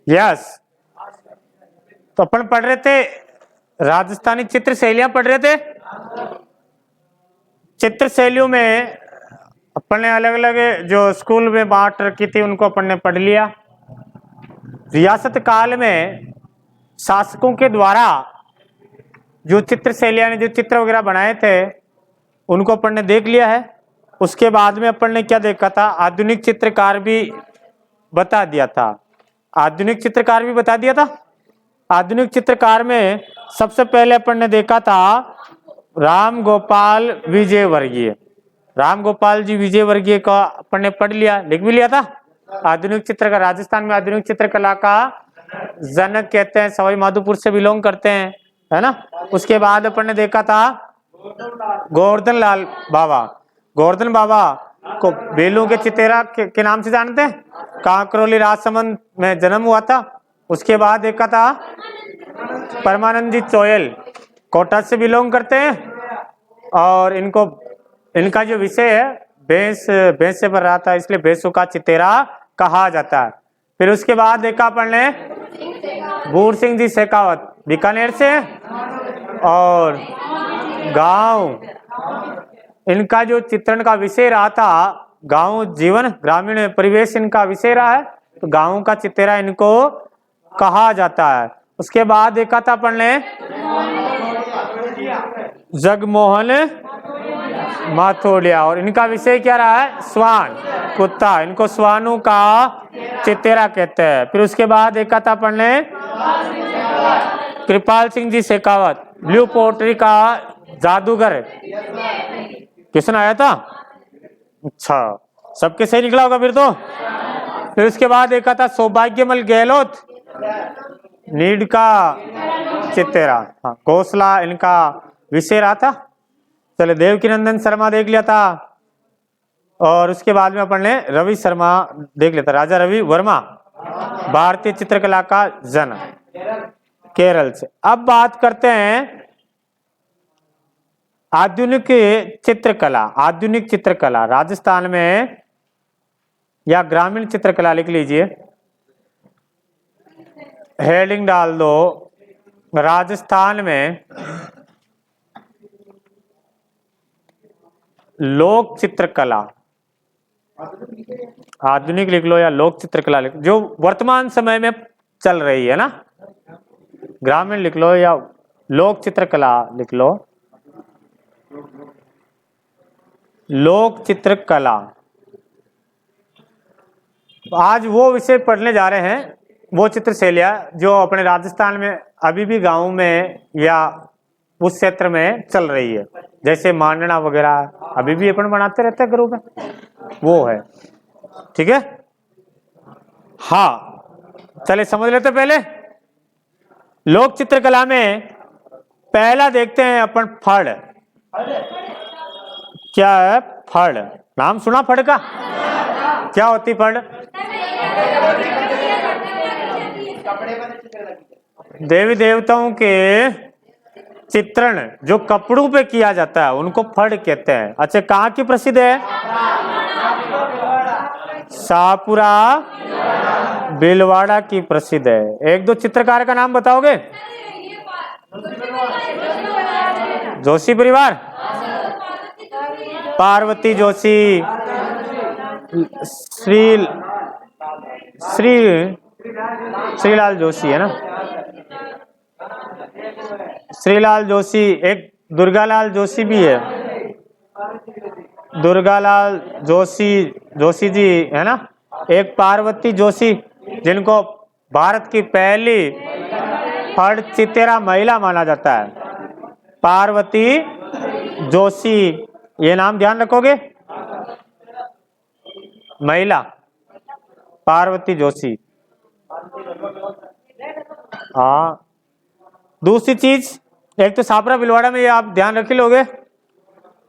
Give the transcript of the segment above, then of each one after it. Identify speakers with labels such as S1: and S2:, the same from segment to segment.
S1: Yes. तो अपन पढ़ रहे थे राजस्थानी चित्र शैलियां पढ़ रहे थे। चित्र शैलियों में अपन ने अलग अलग जो स्कूल में बांट रखी थी उनको अपन ने पढ़ लिया। रियासत काल में शासकों के द्वारा जो चित्र शैलियां ने जो चित्र वगैरह बनाए थे उनको अपन ने देख लिया है। उसके बाद में अपन ने क्या देखा था, आधुनिक चित्रकार भी बता दिया था। आधुनिक चित्रकार भी बता दिया था। आधुनिक चित्रकार में सबसे पहले अपन ने देखा था राम गोपाल विजयवर्गीय। राम गोपाल जी विजयवर्गीय का अपन ने पढ़ लिया, लिख भी लिया था। आधुनिक चित्रकला, राजस्थान में आधुनिक चित्रकला का जनक कहते हैं, सवाई माधोपुर से बिलोंग करते हैं, है ना। उसके बाद अपन ने देखा था गोवर्धन लाल बाबा। गोवर्धन बाबा को बेलू के चितेरा के नाम से जानते हैं, कांकरोली राजसमंद में जन्म हुआ था। उसके बाद देखा था परमानंद जी चोयल, कोटा से बिलोंग करते हैं और इनका जो विषय है भैंस से भर रहा था, इसलिए भैंसों का चितेरा कहा जाता है। फिर उसके बाद देखा अपन ने बूढ़ सिंह जी शेखावत बीकानेर से, और गांव, इनका जो चित्रण का विषय रहा था गांव जीवन ग्रामीण परिवेश इनका विषय रहा है, तो गांव का चितेरा इनको कहा जाता है। उसके बाद देखा था अपन ने जगमोहन माथोलिया, और इनका विषय क्या रहा है, श्वान कुत्ता, इनको श्वानों का चितेरा कहते हैं। फिर उसके बाद देखा था अपन ने कृपाल सिंह जी शेखावत, ब्लू पोट्री का जादूगर, क्वेश्चन आया था। अच्छा, सबके सही निकला होगा फिर तो। फिर उसके बाद देखा था सौभाग्यमल गहलोत, नीड का चितेरा, हाँ घोसला इनका विषय रहा था। चले देवकीनंदन शर्मा देख लिया था, और उसके बाद में अपन ने रवि शर्मा देख लिया था, राजा रवि वर्मा, भारतीय चित्रकला का जनक, केरल से। अब बात करते हैं आधुनिक चित्रकला। आधुनिक चित्रकला राजस्थान में, या ग्रामीण चित्रकला लिख लीजिए, हेडिंग डाल दो, राजस्थान में लोक चित्रकला, आधुनिक लिख लो या लोक चित्रकला लिख, जो वर्तमान समय में चल रही है ना। ग्रामीण लिख लो या लोक चित्रकला लिख लो। लोक चित्रकला, आज वो विषय पढ़ने जा रहे हैं, वो चित्र शैलियां जो अपने राजस्थान में अभी भी गांव में या उस क्षेत्र में चल रही है, जैसे मांडना वगैरह अभी भी अपन बनाते रहते हैं ग्रुप में, वो है। ठीक है, हाँ चले समझ लेते। पहले लोक चित्रकला में पहला देखते हैं अपन फड़। क्या है फड़? नाम सुना फड़ का? क्या होती फड़? देवी देवताओं के चित्रण जो कपड़ों पे किया जाता है उनको फड़ कहते हैं। अच्छा, कहाँ की प्रसिद्ध है? शाहपुरा भीलवाड़ा की प्रसिद्ध है। एक दो चित्रकार का नाम बताओगे? जोशी परिवार, पार्वती जोशी, श्रीलाल जोशी है ना, श्रीलाल जोशी, एक दुर्गालाल जोशी भी है, दुर्गालाल जोशी जी है ना, एक पार्वती जोशी, जिनको भारत की पहली फड़ चितेरा महिला माना जाता है, पार्वती जोशी। ये नाम ध्यान रखोगे, महिला पार्वती जोशी। हाँ, दूसरी चीज, एक तो छापरा भीलवाड़ा में ये आप ध्यान रख लोगे,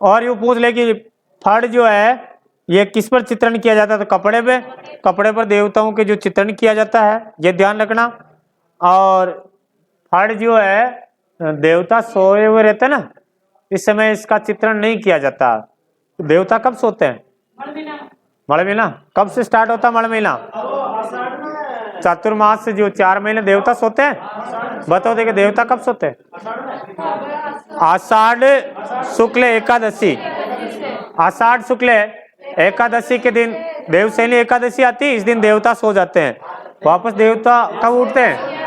S1: और यूँ पूछ ले कि फड़ जो है ये किस पर चित्रण किया जाता है, तो कपड़े पे, कपड़े पर देवताओं के जो चित्रण किया जाता है ये ध्यान रखना। और फड़ जो है देवता सोए हुए रहते हैं ना, इस समय इसका चित्रण नहीं किया जाता। देवता कब सोते हैं? मड़ महीना। कब से स्टार्ट होता है मड़ महीना? चातुर्मास से जो 4 महीने देवता सोते हैं, बताओ देखिए देवता कब सोते हैं? आषाढ़ शुक्ल एकादशी, आषाढ़ शुक्ल एकादशी के दिन देवशैनी एकादशी आती है, इस दिन देवता सो जाते हैं। वापस देवता कब उठते हैं?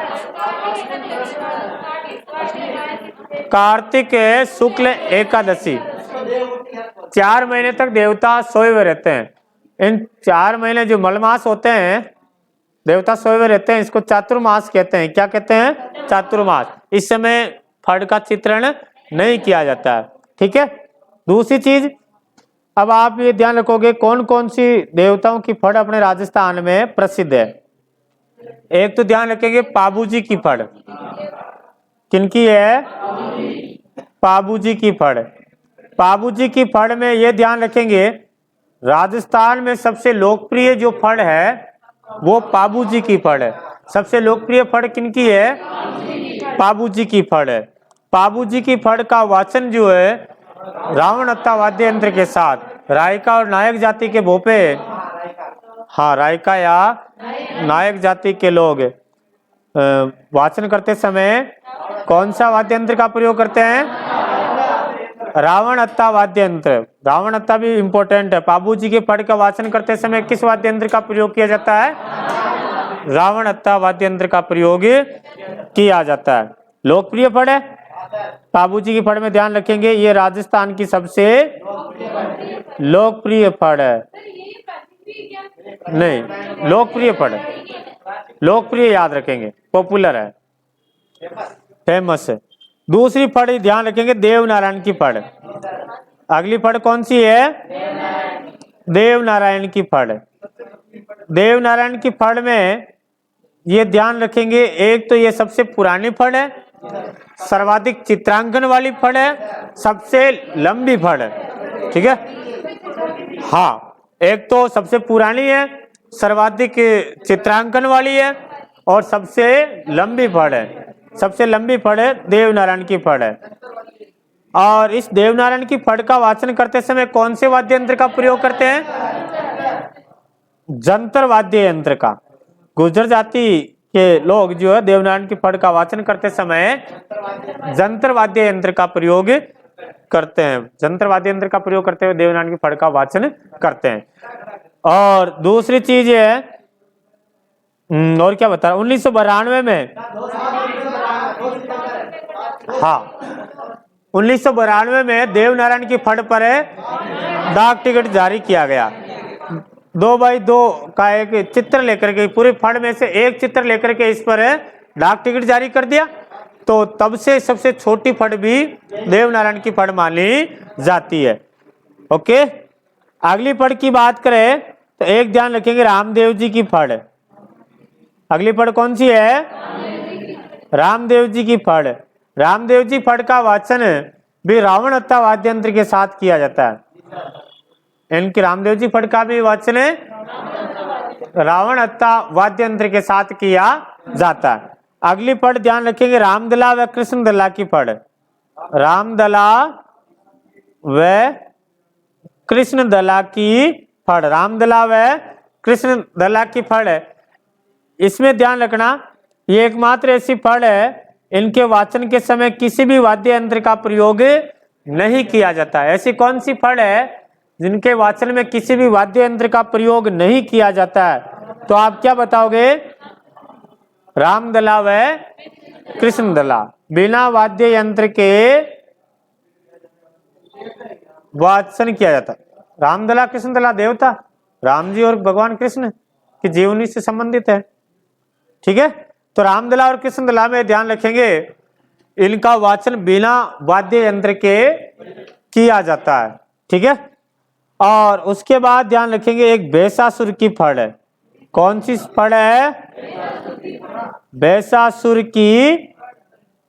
S1: कार्तिक शुक्ल एकादशी। 4 महीने तक देवता सोए हुए रहते हैं। इन 4 महीने जो मलमास होते हैं देवता सोए हुए रहते हैं, इसको चातुर्मास कहते हैं। क्या कहते हैं? चातुर्मास। इस समय फड़ का चित्रण नहीं किया जाता है, ठीक है। दूसरी चीज, अब आप ये ध्यान रखोगे कौन कौन सी देवताओं की फड़ अपने राजस्थान में प्रसिद्ध है। एक तो ध्यान रखेंगे पाबूजी की फड़। किनकी है? पाबूजी की फड़। पाबूजी की फड़ में ये ध्यान रखेंगे राजस्थान में सबसे लोकप्रिय जो फड़ है वो पाबूजी की फड़ है। सबसे लोकप्रिय फड़ किनकी है? पाबूजी की फड़ है। पाबूजी की फड़ का वाचन जो है रावण अत्ता वाद्य यंत्र के साथ रायका और नायक जाति के भोपे, हाँ रायका या नायक जाति के लोग वाचन करते समय कौन सा वाद्य यंत्र का प्रयोग करते हैं? रावण अत्ता वाद्य यंत्र। रावण अत्ता भी इंपॉर्टेंट है। पाबूजी के फड़ का वाचन करते समय किस वाद्य यंत्र का प्रयोग किया जाता है? रावण अत्ता वाद्य यंत्र का प्रयोग किया जाता है। लोकप्रिय फड़ है पाबूजी की फड़ में। ध्यान रखेंगे ये राजस्थान की सबसे लोकप्रिय फड़ है। नहीं, लोकप्रिय फड़ है, लोकप्रिय याद रखेंगे, पॉपुलर है, फेमस है। दूसरी फड़ ध्यान रखेंगे देवनारायण की फड़। अगली फड़ कौन सी है? देवनारायण की फड़। देवनारायण की फड़ में ये ध्यान रखेंगे एक तो ये सबसे पुरानी फड़ है, सर्वाधिक चित्रांकन वाली फड़ है, सबसे लंबी फड़ है, ठीक है। हाँ, एक तो सबसे पुरानी है, सर्वाधिक चित्रांकन वाली है और सबसे लंबी फड़ है। सबसे लंबी फड़ है देवनारायण की फड़ है। और इस देवनारायण की फड़ का वाचन करते समय कौन से वाद्य यंत्र का प्रयोग करते हैं? जंतर वाद्य यंत्र का। गुर्जर जाति के लोग जो है देवनारायण की फड़ का वाचन करते समय जंतर वाद्य यंत्र का प्रयोग करते हैं। जंतर वाद्य यंत्र का प्रयोग करते हुए देवनारायण की फड़ का वाचन करते हैं। और दूसरी चीज है और क्या बता रहा 1992 में, हाँ 1992 में देवनारायण की फड़ पर डाक टिकट जारी किया गया। 2x2 का एक चित्र लेकर के, पूरी फड़ में से एक चित्र लेकर के इस पर डाक टिकट जारी कर दिया। तो तब से सबसे छोटी फड़ भी देवनारायण की फड़ मानी जाती है। ओके, अगली फड़ की बात करें तो एक ध्यान रखेंगे रामदेव जी की फड़। अगली फड़ कौन सी है? रामदेव जी की फड़। रामदेव जी फड़ का वाचन भी रावण अत्ता वाद्य यंत्र के साथ किया जाता है। इनकी रामदेव जी फड़ का भी वाचन रावण अत्ता वाद्य यंत्र के साथ किया जाता है। अगली फड़ ध्यान रखेंगे रामदला व कृष्णदला की फड़। रामदला व कृष्णदला की फड़। रामदला व कृष्णदला की फड़ है। इसमें ध्यान रखना ये एकमात्र ऐसी फड़ है इनके वाचन के समय किसी भी वाद्य यंत्र का प्रयोग नहीं किया जाता है। ऐसी कौन सी फड़ है जिनके वाचन में किसी भी वाद्य यंत्र का प्रयोग नहीं किया जाता है? तो आप क्या बताओगे? रामदला व कृष्णदला। बिना वाद्य यंत्र के वाचन किया जाता है। रामदला कृष्णदला देवता राम जी और भगवान कृष्ण की जीवनी से संबंधित है, ठीक है। तो रामदला और कृष्णदला में ध्यान रखेंगे इनका वाचन बिना वाद्य यंत्र के किया जाता है, ठीक है। और उसके बाद ध्यान रखेंगे एक भैंसासुर की फड़ है। कौन सी फड़ है? भैंसासुर की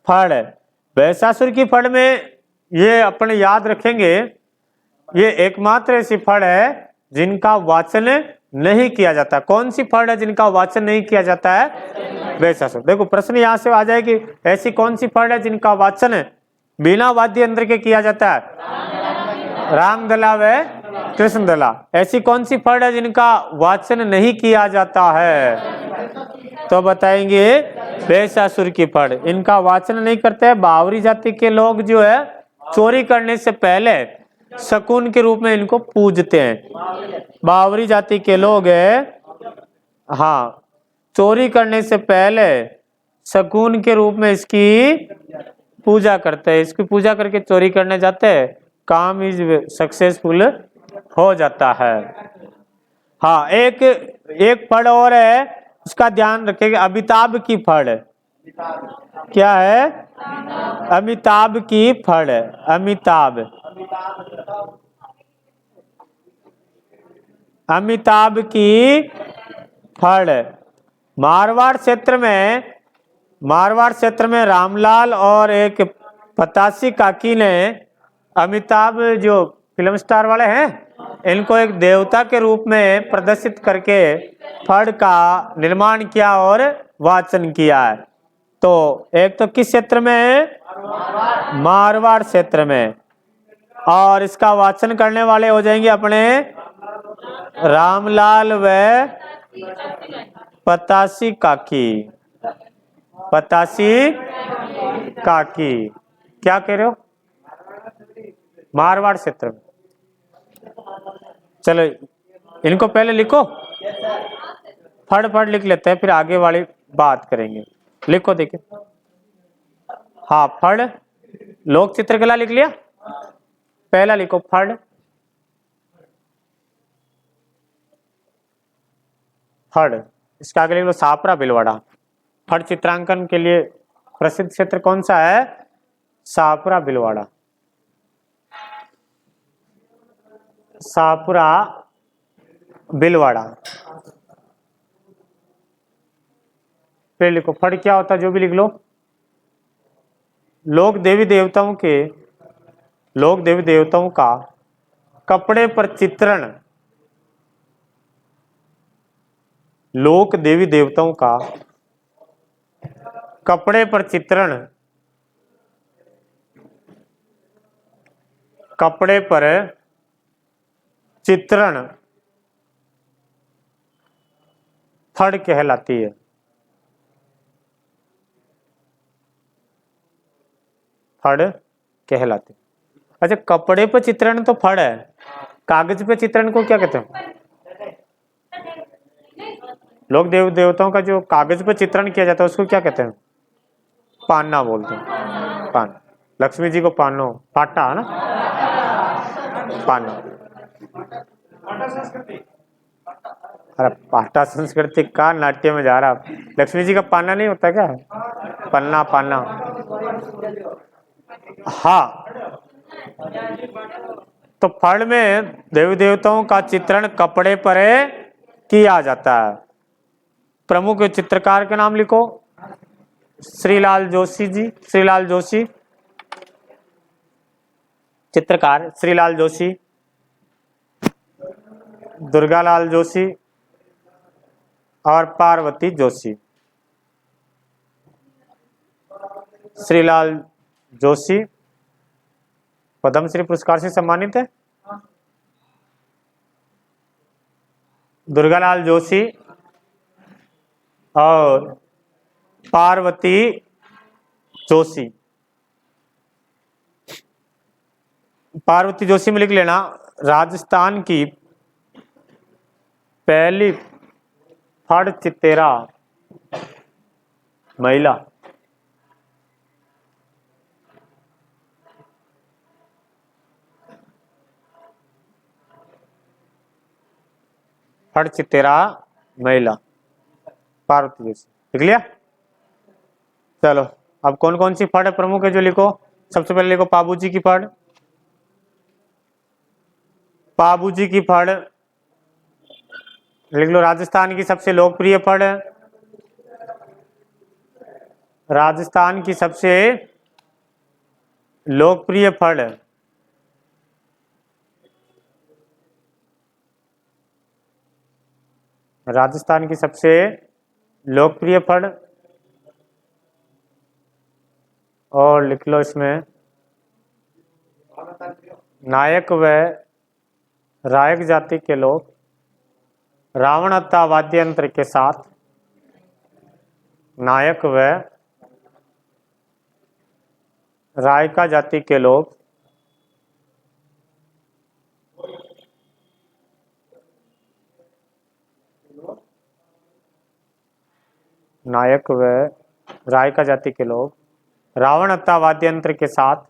S1: फड़ है। भैंसासुर की फड़ में ये अपने याद रखेंगे ये एकमात्र ऐसी फड़ है जिनका वाचन नहीं किया जाता। कौन सी फड़ है जिनका वाचन नहीं किया जाता है? भैंसासुर। देखो प्रश्न यहां से आ जाए कि ऐसी कौन सी फड़ है जिनका वाचन बिना वाद्य यंत्र के किया जाता है? रामदला व कृष्णदला। ऐसी कौन सी फड़ है जिनका वाचन नहीं किया जाता है? तो बताएंगे बेसासुर की फड़। इनका वाचन नहीं करते हैं। बावरी जाति के लोग जो है चोरी करने से पहले शकुन के रूप में इनको पूजते हैं। बावरी जाति के लोग है, हाँ, चोरी करने से पहले शकुन के रूप में इसकी पूजा करते हैं। इसकी पूजा करके चोरी करने जाते हैं, काम इज सक्सेसफुल हो जाता है। हाँ, एक फड़ और है, उसका ध्यान रखेगा। अमिताभ की फड़ क्या है? अमिताभ की फड़। अमिताभ की फड़। मारवाड़ क्षेत्र में रामलाल और एक पतासी काकी ने अमिताभ जो फिल्म स्टार वाले हैं, इनको एक देवता के रूप में प्रदर्शित करके फड़ का निर्माण किया और वाचन किया है। तो एक तो किस क्षेत्र में है? मारवाड़ क्षेत्र में। और इसका वाचन करने वाले हो जाएंगे अपने रामलाल व पतासी काकी। क्या कह रहे हो? मारवाड़ क्षेत्र में। चलो इनको पहले लिखो, फड़ लिख लेते हैं, फिर आगे वाली बात करेंगे। लिखो देखिए। हाँ, फड़। लोक चित्रकला लिख लिया? पहला लिखो फड़। इसके आगे लिख लो सापरा भिलवाड़ा। फड़ चित्रांकन के लिए प्रसिद्ध क्षेत्र कौन सा है? सापरा भिलवाड़ा। फिर लिखो फड़ क्या होता है, जो भी लिख लो। लोक देवी देवताओं का कपड़े पर चित्रण। लोक देवी देवताओं का कपड़े पर चित्रण। फड़ कहलाती है। अच्छा, कपड़े पर चित्रण तो फड़ है, कागज पे चित्रण को क्या कहते हैं? लोग देवताओं का जो कागज पर चित्रण किया जाता है उसको क्या कहते हैं? पान्ना बोलते हैं। पान। लक्ष्मी जी को पानो, पाटा है ना, पाना। अरे पाटा संस्कृति का नाट्य में जा रहा। लक्ष्मी जी का पाना नहीं होता क्या? पन्ना। हाँ, तो फड़ में देवी देवताओं का चित्रण कपड़े पर किया जाता है। प्रमुख चित्रकार के नाम लिखो। श्रीलाल जोशी। चित्रकार श्रीलाल जोशी, दुर्गालाल जोशी और पार्वती जोशी। श्रीलाल जोशी पद्मश्री पुरस्कार से सम्मानित है। दुर्गालाल जोशी और पार्वती जोशी। पार्वती जोशी में लिख लेना, राजस्थान की पहली फड़ चितेरा महिला। फड़ चितेरा महिला पार्वती जोशी। लिख लिया? चलो अब कौन कौन सी फड़ प्रमुख है जो लिखो। सबसे पहले लिखो पाबूजी की फड़। लिख लो राजस्थान की सबसे लोकप्रिय फड़ है। राजस्थान की सबसे लोकप्रिय फड़ है। राजस्थान की सबसे लोकप्रिय फड़। और लिख लो इसमें नायक व रायक जाति के लोग रावण हत्या वाद्य यंत्र के साथ नायक व रायका जाति के लोग नायक व रायका जाति के लोग रावणहत्ता वाद्य यंत्र के साथ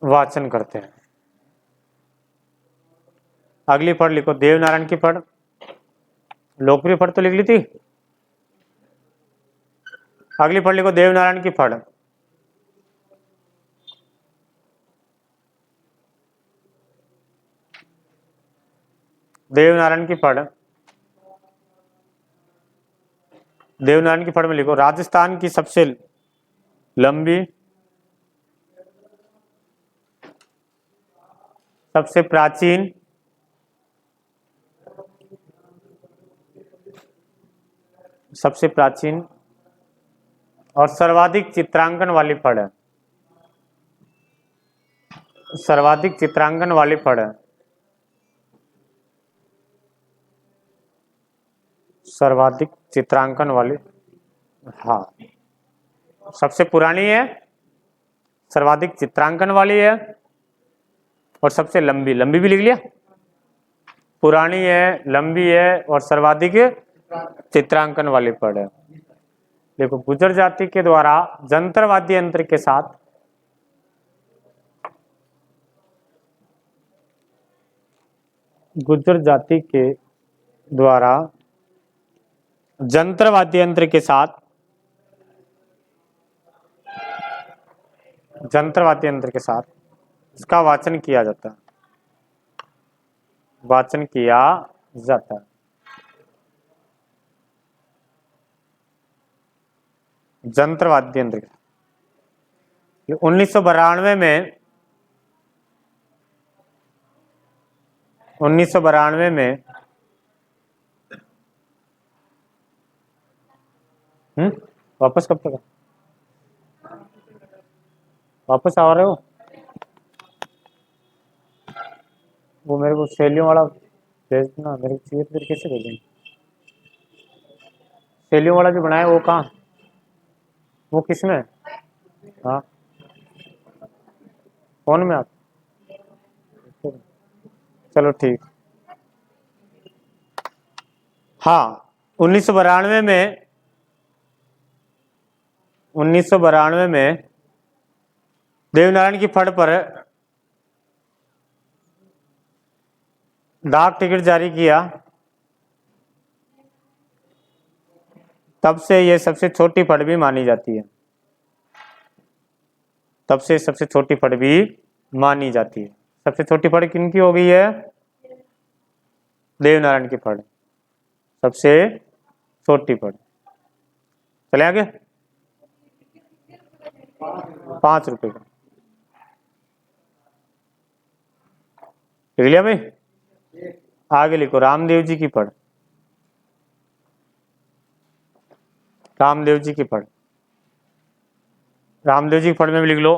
S1: वाचन करते हैं। अगली पढ़ लिखो, देवनारायण की पढ़, लोकप्रिय पढ़ तो लिख ली थी। अगली पढ़ लिखो, देवनारायण की पढ़। देवनारायण की पढ़, देवनारायण की पढ़ में लिखो, राजस्थान की सबसे लंबी, सबसे प्राचीन, सबसे प्राचीन और सर्वाधिक चित्रांकन वाली पढ़ है। सर्वाधिक चित्रांकन वाली पढ़ है। सर्वाधिक चित्रांकन वाली, हाँ, सबसे पुरानी है, सर्वाधिक चित्रांकन वाली है और सबसे लंबी, लंबी भी लिख लिया, पुरानी है, लंबी है और सर्वाधिक चित्रांकन वाली पढ़ है। देखो, गुर्जर जाति के द्वारा जंतर वाद्य यंत्र के साथ गुर्जर जाति के द्वारा जंतर वाद्य यंत्र के साथ, जंतर वाद्य यंत्र के साथ इसका वाचन किया जाता है, वाचन किया जाता है। जंतर वाद्य यंत्र 1992 में 1992 में वापस कब तक वापस आ रहे हो? वो मेरे को शैलियों वाला भेजना, मेरे को चाहिए, फिर कैसे भेजेंगे? शैलियों वाला जो बनाया वो कहाँ, वो किसमें? हाँ, फोन में आप, चलो ठीक। हाँ, 1992 में 1992 में देवनारायण की फड़ पर डाक टिकट जारी किया, तब से ये सबसे छोटी फड़ भी मानी जाती है। तब से सबसे छोटी फड़ भी मानी जाती है। सबसे छोटी फड़ किनकी हो गई है? देवनारायण की फड़ सबसे छोटी फड़। चले आगे, 5 रुपए का लिख लिया भाई। आगे लिखो, रामदेव जी की फड़, रामदेव जी की फड़, रामदेव जी की फड़ में भी लिख लो,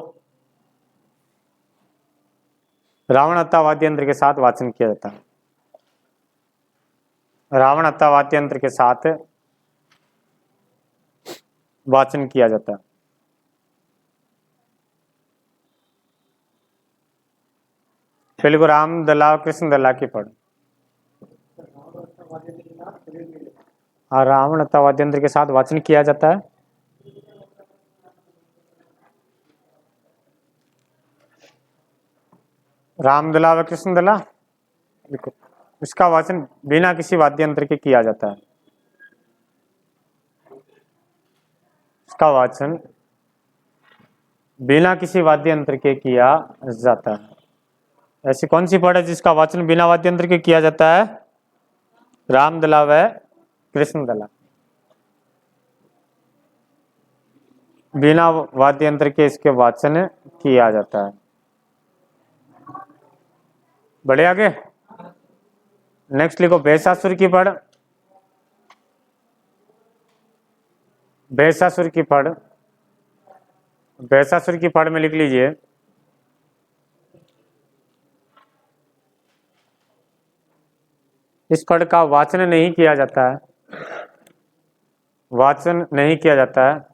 S1: रावणहत्ता वाद्य यंत्र के साथ वाचन किया जाता है। रावणहत्ता वाद्य यंत्र के साथ वाचन किया जाता है। फिर को राम दला कृष्ण दला की पढ़, हाँ, रावणहत्ता वाद्य यंत्र के साथ वाचन किया जाता है। रामदला व कृष्ण दला, देखो इसका वाचन बिना किसी वाद्य यंत्र के किया जाता है। इसका वाचन बिना किसी वाद्य यंत्र के किया जाता है। ऐसी कौन सी पढ़ है जिसका वाचन बिना वाद्य यंत्र के किया जाता है? रामदला व कृष्ण दला, बिना वाद्य यंत्र के इसके वाचन किया जाता है। बढ़े आगे, नेक्स्ट लिखो, भैंसासुर की पढ़, भैंसासुर की पढ़, भैंसासुर की पढ़ में लिख लीजिए, इस फड़ का वाचन नहीं किया जाता है, वाचन नहीं किया जाता है।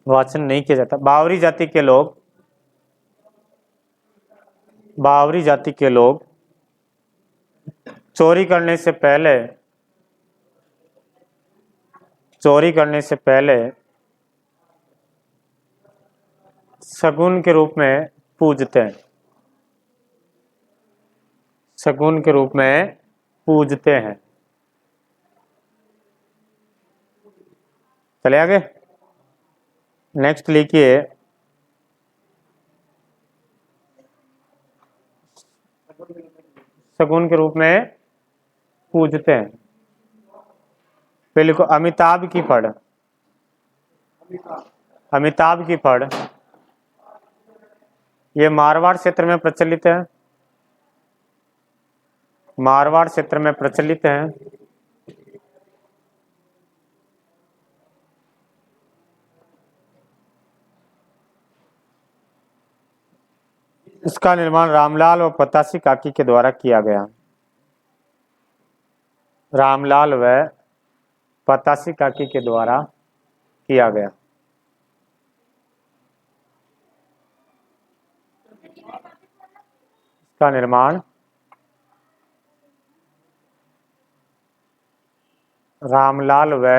S1: वाचन नहीं किया जाता। बावरी जाति के लोग, बावरी जाति के लोग चोरी करने से पहले, चोरी करने से पहले शगुन के रूप में पूजते हैं, शगुन के रूप में पूजते हैं। चले आगे, नेक्स्ट लिखिए, शगुन के रूप में पूजते हैं। फिर लिखो अमिताभ की फड़, अमिताभ की फड़ ये मारवाड़ क्षेत्र में प्रचलित है, मारवाड़ क्षेत्र में प्रचलित है। इसका निर्माण रामलाल व पतासी काकी के द्वारा किया गया, रामलाल व पतासी काकी के द्वारा किया गया। इसका निर्माण रामलाल व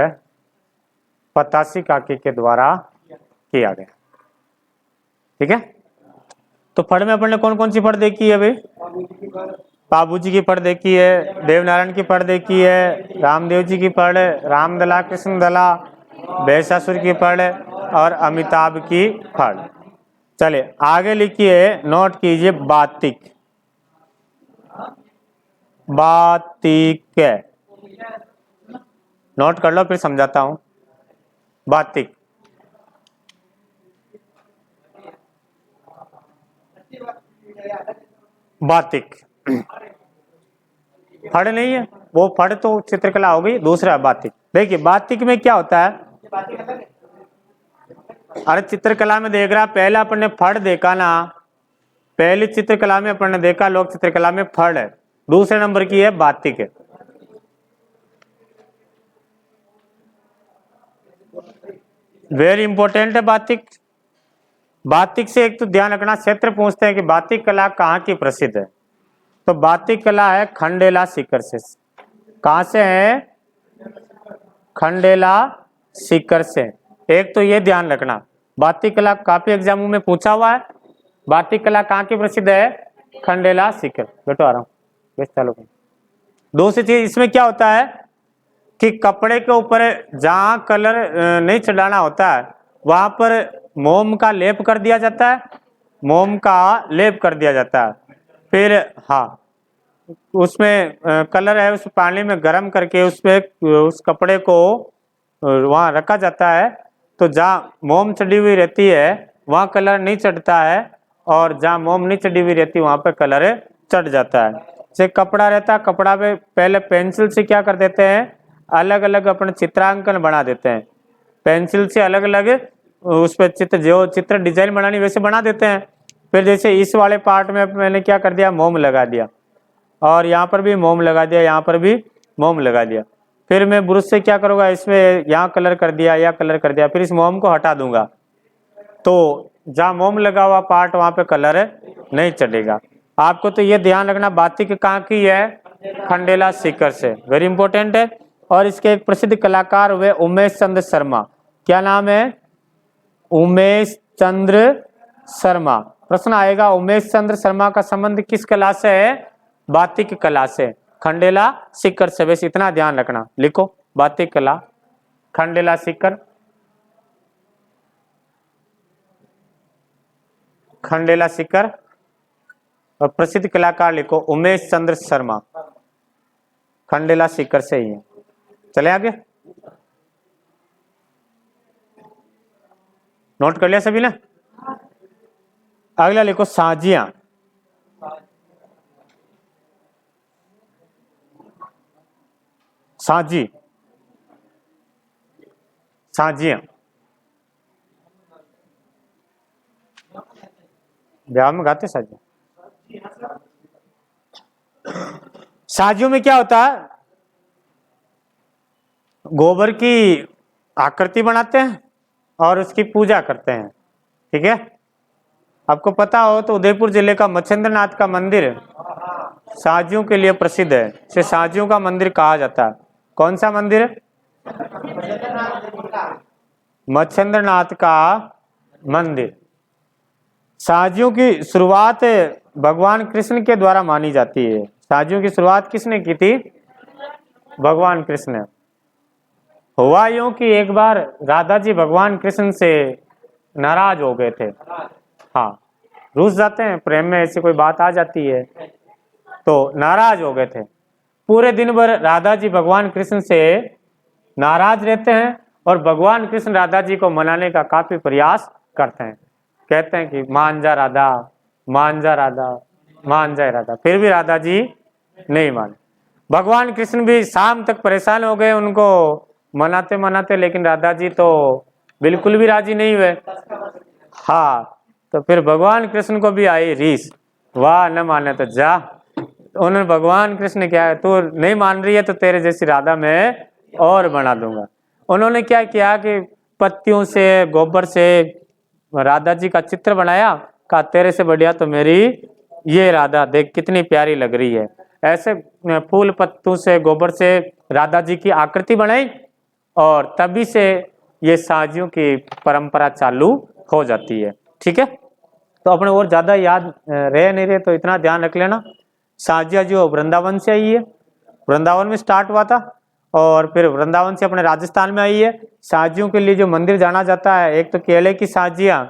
S1: पतासी काकी के द्वारा किया गया। ठीक है, तो फड़ में अपन ने कौन कौन सी फड़ देखी है भाई? बाबूजी की फड़ देखी है, देवनारायण की फड़ देखी है, रामदेव जी की फड़, रामदला कृष्णदला, भैंसासुर की फड़ और अमिताभ की फड़। चले आगे लिखिए, नोट कीजिए बातिक, बातिक नोट कर लो फिर समझाता हूं। बातिक, बातिक फड़ नहीं है, वो फड़ तो चित्रकला हो गई, दूसरा बातिक। देखिए बातिक में क्या होता है, अरे चित्रकला में देख रहा, पहले अपन ने फड़ देखा ना, पहली चित्रकला में अपन ने देखा लोक चित्रकला में फड़ है, दूसरे नंबर की है बातिक है। वेरी इंपॉर्टेंट है बातिक। बातिक से एक तो ध्यान रखना, क्षेत्र पूछते हैं कि बातिक कला कहाँ की प्रसिद्ध है, तो बातिक कला है खंडेला सीकर से। कहां से है? खंडेला सीकर से। एक तो ये ध्यान रखना, बातिक कला काफी एग्जामों में पूछा हुआ है। बातिक कला कहाँ की प्रसिद्ध है? खंडेला सीकर। बेटो आ रहा हूँ, बेस चालू। दूसरी चीज इसमें क्या होता है कि कपड़े के ऊपर जहां कलर नहीं चढ़ाना होता है वहां पर मोम का लेप कर दिया जाता है, मोम का लेप कर दिया जाता है। फिर हाँ, उसमें कलर है, उस पानी में गर्म करके उसपे उस कपड़े को वहां रखा जाता है, तो जहाँ मोम चढ़ी हुई रहती है वहां कलर नहीं चढ़ता है, और जहाँ मोम नहीं चढ़ी हुई रहती वहां पर कलर चढ़ जाता है। जैसे कपड़ा रहता है, कपड़ा पे पहले पेंसिल से क्या कर देते हैं, अलग अलग अपने चित्रांकन बना देते हैं, पेंसिल से अलग अलग उस पर चित्र, जो चित्र डिजाइन बनानी वैसे बना देते हैं। फिर जैसे इस वाले पार्ट में मैंने क्या कर दिया, मोम लगा दिया, और यहाँ पर भी मोम लगा दिया, यहाँ पर भी मोम लगा दिया। फिर मैं ब्रश से क्या करूँगा, इसमें यहाँ कलर कर दिया या कलर कर दिया, फिर इस मोम को हटा दूंगा, तो जहाँ मोम लगा हुआ पार्ट वहाँ पे कलर नहीं चढ़ेगा। आपको तो ये ध्यान रखना, बातिक कहाँ की है? खंडेला सीकर से, वेरी इंपॉर्टेंट है। और इसके एक प्रसिद्ध कलाकार हुए उमेश चंद्र शर्मा। क्या नाम है? उमेश चंद्र शर्मा। प्रश्न आएगा, उमेश चंद्र शर्मा का संबंध किस कला से है? बातिक कला से, खंडेला सीकर से। वैसे इतना ध्यान रखना, लिखो बातिक कला खंडेला सीकर, खंडेला सीकर, और प्रसिद्ध कलाकार लिखो उमेश चंद्र शर्मा, खंडेला सीकर से ही है। चले आगे, नोट कर लिया सभी ने? अगला लिखो साजियां, साजी, साजियां ब्याह में गाते साजियां। साजियों में क्या होता है, गोबर की आकृति बनाते हैं और उसकी पूजा करते हैं। ठीक है, आपको पता हो तो उदयपुर जिले का मच्छिंद्रनाथ का मंदिर साजियों के लिए प्रसिद्ध है। इसे साजियों का मंदिर कहा जाता है। कौन सा मंदिर? मच्छिंद्रनाथ का मंदिर। साजियों की शुरुआत भगवान कृष्ण के द्वारा मानी जाती है। साजियों की शुरुआत किसने की थी? भगवान कृष्ण। हुआ यूं कि एक बार राधा जी भगवान कृष्ण से नाराज हो गए थे। हाँ, रूस जाते हैं, प्रेम में ऐसी कोई बात आ जाती है तो नाराज हो गए थे। पूरे दिन भर राधा जी भगवान कृष्ण से नाराज रहते हैं और भगवान कृष्ण राधा जी को मनाने का काफी प्रयास करते हैं। कहते हैं कि मान जा राधा, मान जा राधा, मान जाए राधा, फिर भी राधा जी नहीं माने। भगवान कृष्ण भी शाम तक परेशान हो गए उनको मनाते मनाते, लेकिन राधा जी तो बिल्कुल भी राजी नहीं हुए। हाँ, तो फिर भगवान कृष्ण को भी आई रीस, वाह न माने तो जा। उन्होंने भगवान कृष्ण ने क्या है, तू नहीं मान रही है तो तेरे जैसी राधा मैं और बना दूंगा। उन्होंने क्या किया कि पत्तियों से गोबर से राधा जी का चित्र बनाया, कहा तेरे से बढ़िया तो मेरी ये राधा देख कितनी प्यारी लग रही है। ऐसे फूल पत्तों से गोबर से राधा जी की आकृति बनाई और तभी से ये साजियों की परंपरा चालू हो जाती है। ठीक है, तो अपने और ज्यादा याद रह नहीं रहे तो इतना ध्यान रख लेना, साजिया जो वृंदावन से आई है, वृंदावन में स्टार्ट हुआ था और फिर वृंदावन से अपने राजस्थान में आई है। साजियों के लिए जो मंदिर जाना जाता है, एक तो केले की साजियां,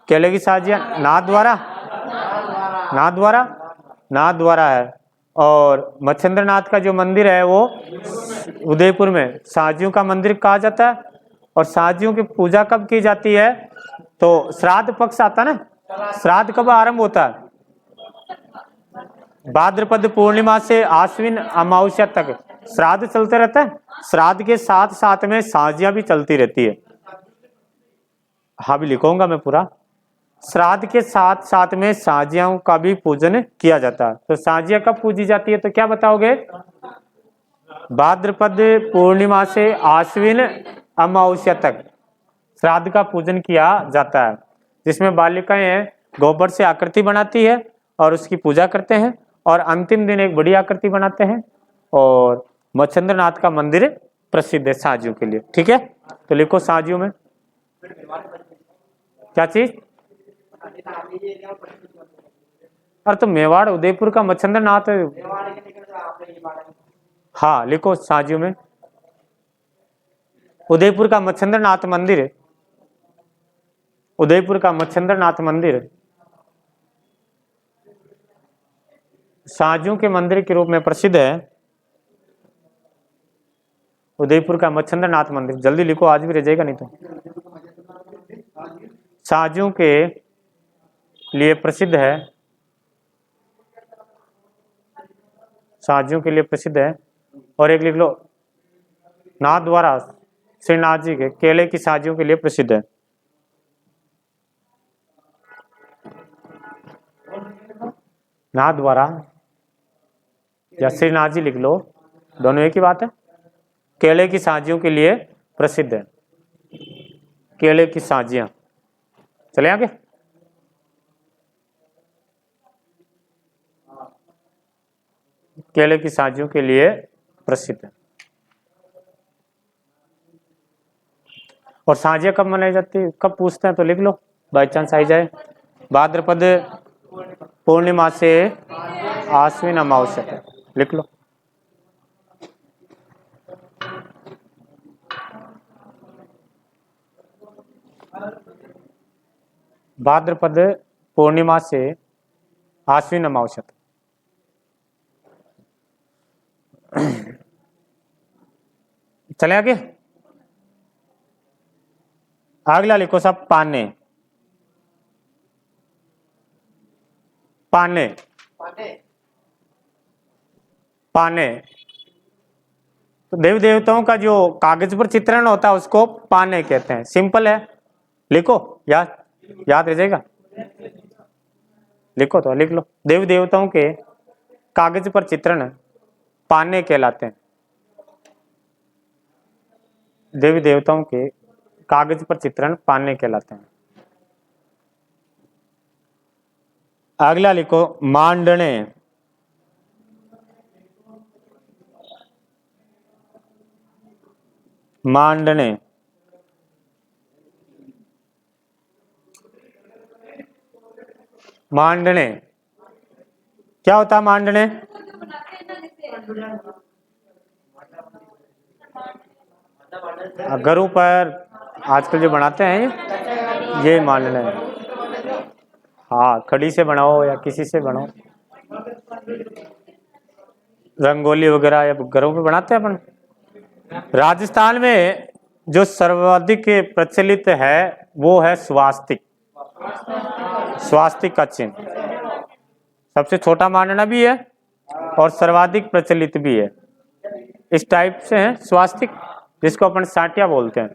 S1: केले की साजियां नाथद्वारा, नाथद्वारा, नाथद्वारा है। और मच्छिंद्रनाथ का जो मंदिर है वो उदयपुर में साजियों का मंदिर कहा जाता है। और साजियों की पूजा कब की जाती है? तो श्राद्ध पक्ष आता है ना, श्राद्ध कब आरंभ होता है? भाद्रपद पूर्णिमा से आश्विन अमावस्या तक श्राद्ध चलते रहता है। श्राद्ध के साथ साथ में साजियां भी चलती रहती है। हाँ, भी लिखूंगा मैं पूरा। श्राद्ध के साथ साथ में साजियां का भी पूजन किया जाता है। तो साजिया कब पूजी जाती है तो क्या बताओगे? भाद्रपद पूर्णिमा से आश्विन अमावस्या तक श्राद्ध का पूजन किया जाता है, जिसमें बालिकाएं गोबर से आकृति बनाती है और उसकी पूजा करते हैं और अंतिम दिन एक बड़ी आकृति बनाते हैं। और मच्छिंद्रनाथ का मंदिर प्रसिद्ध है साजियों के लिए। ठीक है, तो लिखो साजियों में क्या चीज? अरे तो मेवाड़ उदयपुर का मच्छिंद्रनाथ। हाँ, लिखो साजियों में उदयपुर का मच्छिंद्रनाथ मंदिर, उदयपुर का मच्छिंद्रनाथ मंदिर साजियों के मंदिर के रूप में प्रसिद्ध है। उदयपुर का मच्छिंद्रनाथ मंदिर, जल्दी लिखो आज भी रह जाएगा नहीं तो। साजियों के लिए प्रसिद्ध है, साजियों के लिए प्रसिद्ध है। और एक लिख लो, नाथद्वारा श्रीनाथ जी के केले की साजियों के लिए प्रसिद्ध है। नाथद्वारा या श्रीनाथ जी लिख लो, दोनों एक ही बात है। केले की साजियों के लिए प्रसिद्ध है, केले की साजियां। चले आगे, केले की साजियों के लिए प्रसिद्ध है। और साजियां कब मनाई जाती है, कब पूछते हैं तो लिख लो, बाई चांस आई जाए। भाद्रपद पूर्णिमा से आश्विन अमावस्या तक लिख लो। भाद्रपद पूर्णिमा से आश्विन अमावस्या तक। चले आगे, अगला लिखो सब पाने, पाने, पाने। तो देवी देवताओं का जो कागज पर चित्रण होता है उसको पाने कहते हैं। सिंपल है, लिखो, याद याद रह जाएगा। लिखो तो लिख लो, देवी देवताओं के कागज पर चित्रण पाने कहलाते हैं। देवी देवताओं के कागज पर चित्रण पाने कहलाते हैं। अगला लिखो मांडने। मांडने मांडने क्या होता है? मांडने घरों पर आजकल जो बनाते हैं ये मांडने। हाँ, खड़ी से बनाओ या किसी से बनाओ, रंगोली वगैरह या घरों पे बनाते हैं अपन। राजस्थान में जो सर्वाधिक प्रचलित है वो है स्वास्तिक। स्वास्तिक का चिन्ह सबसे छोटा मानना भी है और सर्वाधिक प्रचलित भी है। इस टाइप से है स्वास्तिक, जिसको अपन साटिया बोलते हैं।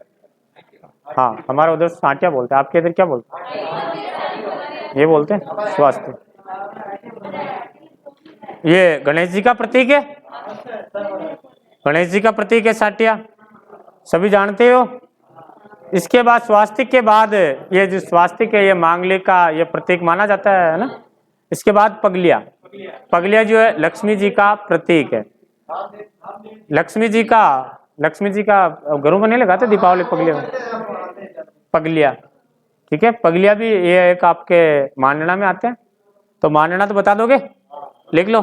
S1: हाँ, हमारा उधर साटिया बोलते हैं, आपके इधर क्या बोलते हैं? ये बोलते हैं स्वास्तिक। ये गणेश जी का प्रतीक है, गणेश जी का प्रतीक है साटिया, सभी जानते हो। इसके बाद स्वास्तिक के बाद ये जो स्वास्तिक है ये मांगलिक का ये प्रतीक माना जाता है ना। इसके बाद पगलिया। पगलिया जो है लक्ष्मी जी का प्रतीक है। लक्ष्मी जी का घरों में नहीं लगाते दीपावली पगलिया में? पगलिया, ठीक है। पगलिया भी ये एक आपके मानना में आते हैं, तो मानना तो बता दोगे? लिख लो।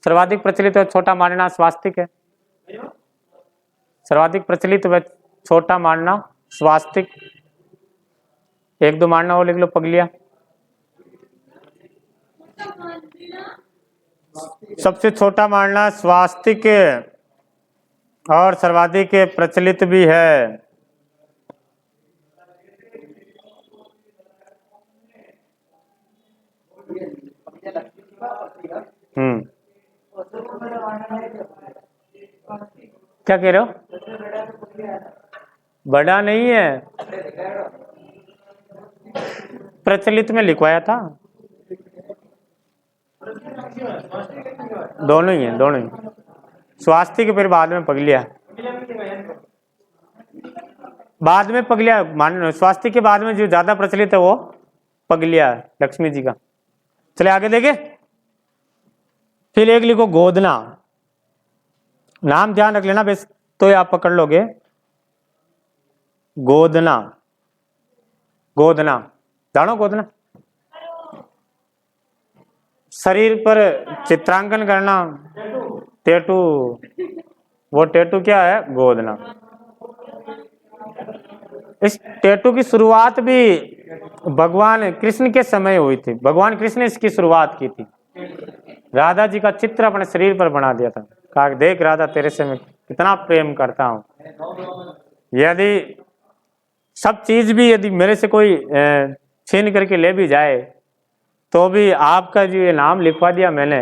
S1: सर्वाधिक प्रचलित है छोटा मानना स्वास्तिक है। सर्वाधिक प्रचलित व छोटा मानना स्वास्तिक। एक दो मानना वो लिख लो। पगलिया सबसे छोटा मानना स्वास्तिक और सर्वाधिक प्रचलित भी है। क्या कह रहे हो? बड़ा नहीं है, प्रचलित में लिखवाया था। दोनों ही है, दोनों ही। स्वास्तिक फिर बाद में पगलिया, बाद में पगलिया मान। स्वास्तिक के बाद में जो ज्यादा प्रचलित है वो पगलिया लक्ष्मी जी का। चले आगे देखे। फिर एक लिखो गोदना। नाम ध्यान रख लेना बस, तो ये आप पकड़ लोगे। गोदना, गोदना जानो? गोदना शरीर पर चित्रांकन करना, टैटू। वो टैटू क्या है? गोदना। इस टैटू की शुरुआत भी भगवान कृष्ण के समय हुई थी। भगवान कृष्ण ने इसकी शुरुआत की थी। राधा जी का चित्र अपने शरीर पर बना दिया था, कहा देख राधा तेरे से मैं कितना प्रेम करता हूं। यदि सब चीज भी यदि मेरे से कोई छीन करके ले भी जाए तो भी आपका जो ये नाम लिखवा दिया मैंने,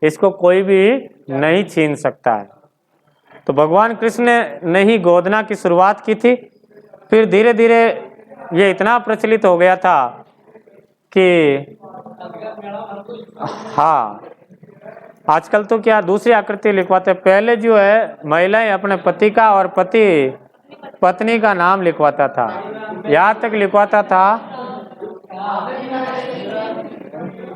S1: इसको कोई भी नहीं छीन सकता है। तो भगवान कृष्ण ने ही गोदना की शुरुआत की थी। फिर धीरे धीरे ये इतना प्रचलित हो गया था कि हाँ, आजकल तो क्या दूसरी आकृति लिखवाते। पहले जो है महिलाएं अपने पति का और पति पत्नी का नाम लिखवाता था। यहाँ तक लिखवाता था,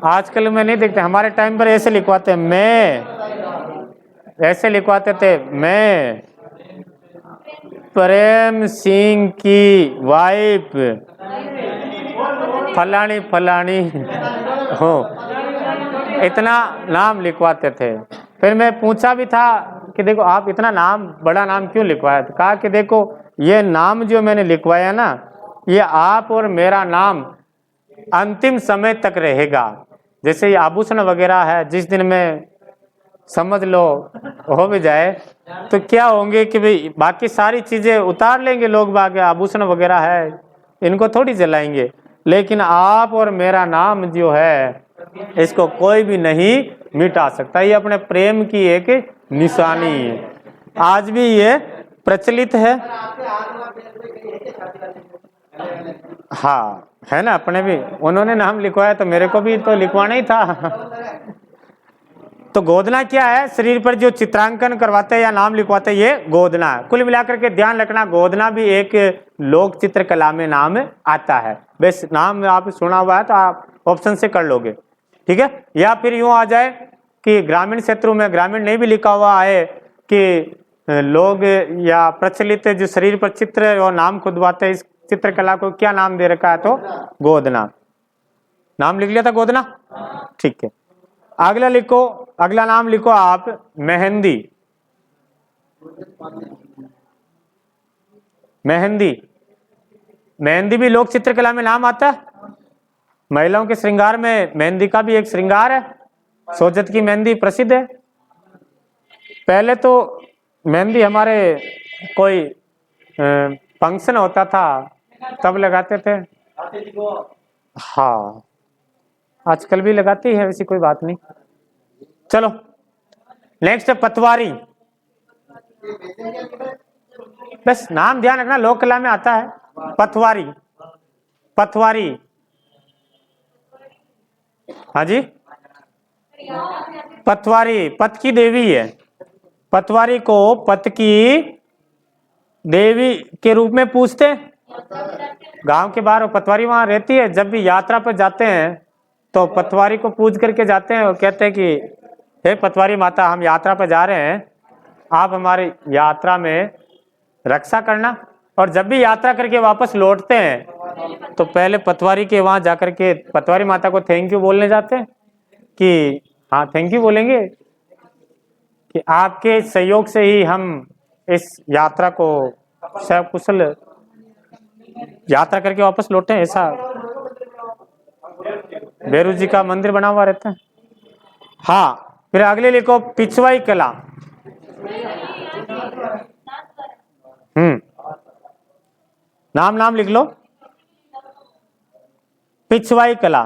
S1: आजकल में नहीं देखते। हमारे टाइम पर ऐसे लिखवाते, मैं ऐसे लिखवाते थे, मैं प्रेम सिंह की वाइफ फलानी फलानी हो, इतना नाम लिखवाते थे। फिर मैं पूछा भी था कि देखो आप इतना नाम, बड़ा नाम क्यों लिखवाया? तो कहा कि देखो ये नाम जो मैंने लिखवाया ना, ये आप और मेरा नाम अंतिम समय तक रहेगा। जैसे ये आभूषण वगैरह है, जिस दिन में समझ लो हो भी जाए तो क्या होंगे कि भाई बाकी सारी चीजें उतार लेंगे लोग, बाकी आभूषण वगैरह है इनको थोड़ी जलाएंगे, लेकिन आप और मेरा नाम जो है इसको कोई भी नहीं मिटा सकता। ये अपने प्रेम की एक निशानी है। आज भी ये प्रचलित है। हाँ है ना, अपने भी उन्होंने नाम लिखवाया तो मेरे को भी तो लिखवाना ही था। तो गोदना क्या है? शरीर पर जो चित्रांकन करवाते हैं या नाम लिखवाते हैं, ये गोदना है। कुल मिलाकर के ध्यान रखना, गोदना भी एक लोक चित्रकला में नाम आता है। बस नाम आप सुना हुआ है तो आप ऑप्शन से कर लोगे, ठीक है। या फिर यूं आ जाए कि ग्रामीण क्षेत्रों में, ग्रामीण नहीं भी लिखा हुआ है कि लोग या प्रचलित जो शरीर पर चित्र और नाम खुदवाते हैं, इस चित्रकला को क्या नाम दे रखा है? तो गोदना। नाम लिख लिया था गोदना, ठीक है। अगला लिखो, अगला नाम लिखो आप मेहंदी। मेहंदी, मेहंदी भी लोक चित्रकला में नाम आता है। महिलाओं के श्रृंगार में मेहंदी का भी एक श्रृंगार है। सोजत की मेहंदी प्रसिद्ध है। पहले तो मेहंदी हमारे कोई फंक्शन होता था तब लगाते थे। हाँ, आजकल भी लगाती है, वैसी कोई बात नहीं। चलो नेक्स्ट है पतवारी। बस नाम ध्यान रखना, लोक कला में आता है। पतवारी, पतवारी, हाँ जी, पतवारी पत की देवी है। पतवारी को पत की देवी के रूप में पूजते हैं। गांव के बाहर पतवारी वहां रहती है। जब भी यात्रा पर जाते हैं तो पतवारी को पूज करके जाते हैं और कहते हैं कि हे पतवारी माता, हम यात्रा पर जा रहे हैं, आप हमारी यात्रा में रक्षा करना। और जब भी यात्रा करके वापस लौटते हैं तो पहले पतवारी के वहां जाकर के पतवारी माता को थैंक यू बोलने जाते हैं कि हाँ थैंक यू बोलेंगे कि आपके सहयोग से ही हम इस यात्रा को सकुशल यात्रा करके वापस लौटे हैं। ऐसा भैरू जी का मंदिर बना हुआ रहता है। हाँ, फिर अगले लिखो पिछवाई कला। नाम लिख लो, पिछवाई कला।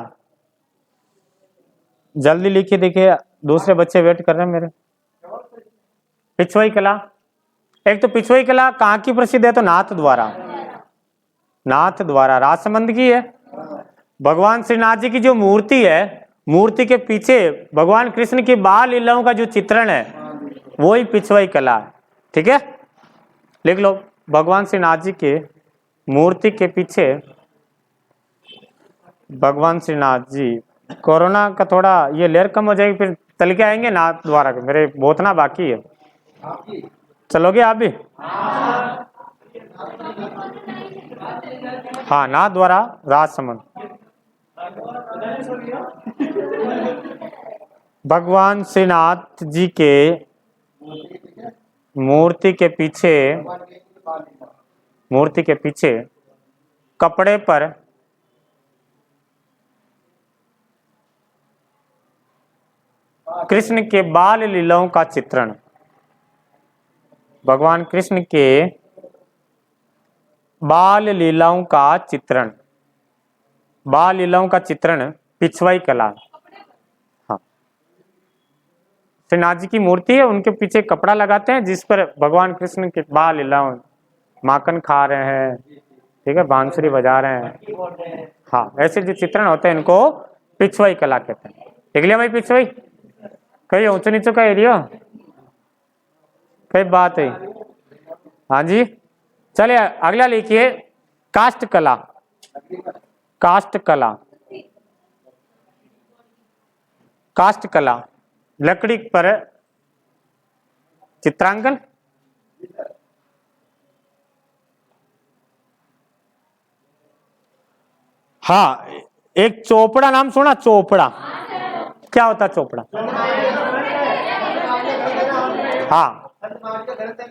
S1: जल्दी लिखिए, देखिए दूसरे बच्चे वेट कर रहे हैं मेरे। पिछवाई कला, एक तो पिछवाई कला कहाँ की प्रसिद्ध है? तो नाथ द्वारा, नाथ द्वारा राजसमंद की है। भगवान श्रीनाथ जी की जो मूर्ति है, मूर्ति के पीछे भगवान कृष्ण की बाल लीलाओं का जो चित्रण है वो ही पिछवाई कला है, ठीक है। लिख लो, भगवान श्रीनाथ जी के मूर्ति के पीछे भगवान श्रीनाथ जी। कोरोना का थोड़ा ये लेयर कम हो जाएगी, फिर चल के आएंगे नाथ द्वारा के। मेरे बोतना बाकी है, चलोगे आप भी? हाँ, नाथ द्वारा राजसमंद। भगवान श्रीनाथ जी के मूर्ति के पीछे, मूर्ति के पीछे कपड़े पर कृष्ण के बाल लीलाओं का चित्रण। भगवान कृष्ण के बाल लीलाओं का चित्रण, बाल लीलाओं का चित्रण पिछवाई कला। हाँ, श्रीनाथ जी की मूर्ति है, उनके पीछे कपड़ा लगाते हैं जिस पर भगवान कृष्ण के बाल लीलाओं, माखन खा रहे हैं, ठीक है, बांसुरी बजा रहे हैं। हाँ, ऐसे जो चित्रण होते हैं इनको पिछवाई कला कहते हैं। देख लिया भाई पिछवाई? कहीं ऊंचो नीचो का एरिया, कई बात है। हाँ जी, चलिए अगला लिखिए काष्ठ कला। काष्ठ कला, काष्ठ कला लकड़ी पर चित्रांकन। हाँ, एक चोपड़ा नाम सुना? चोपड़ा क्या होता है? चोपड़ा, हाँ,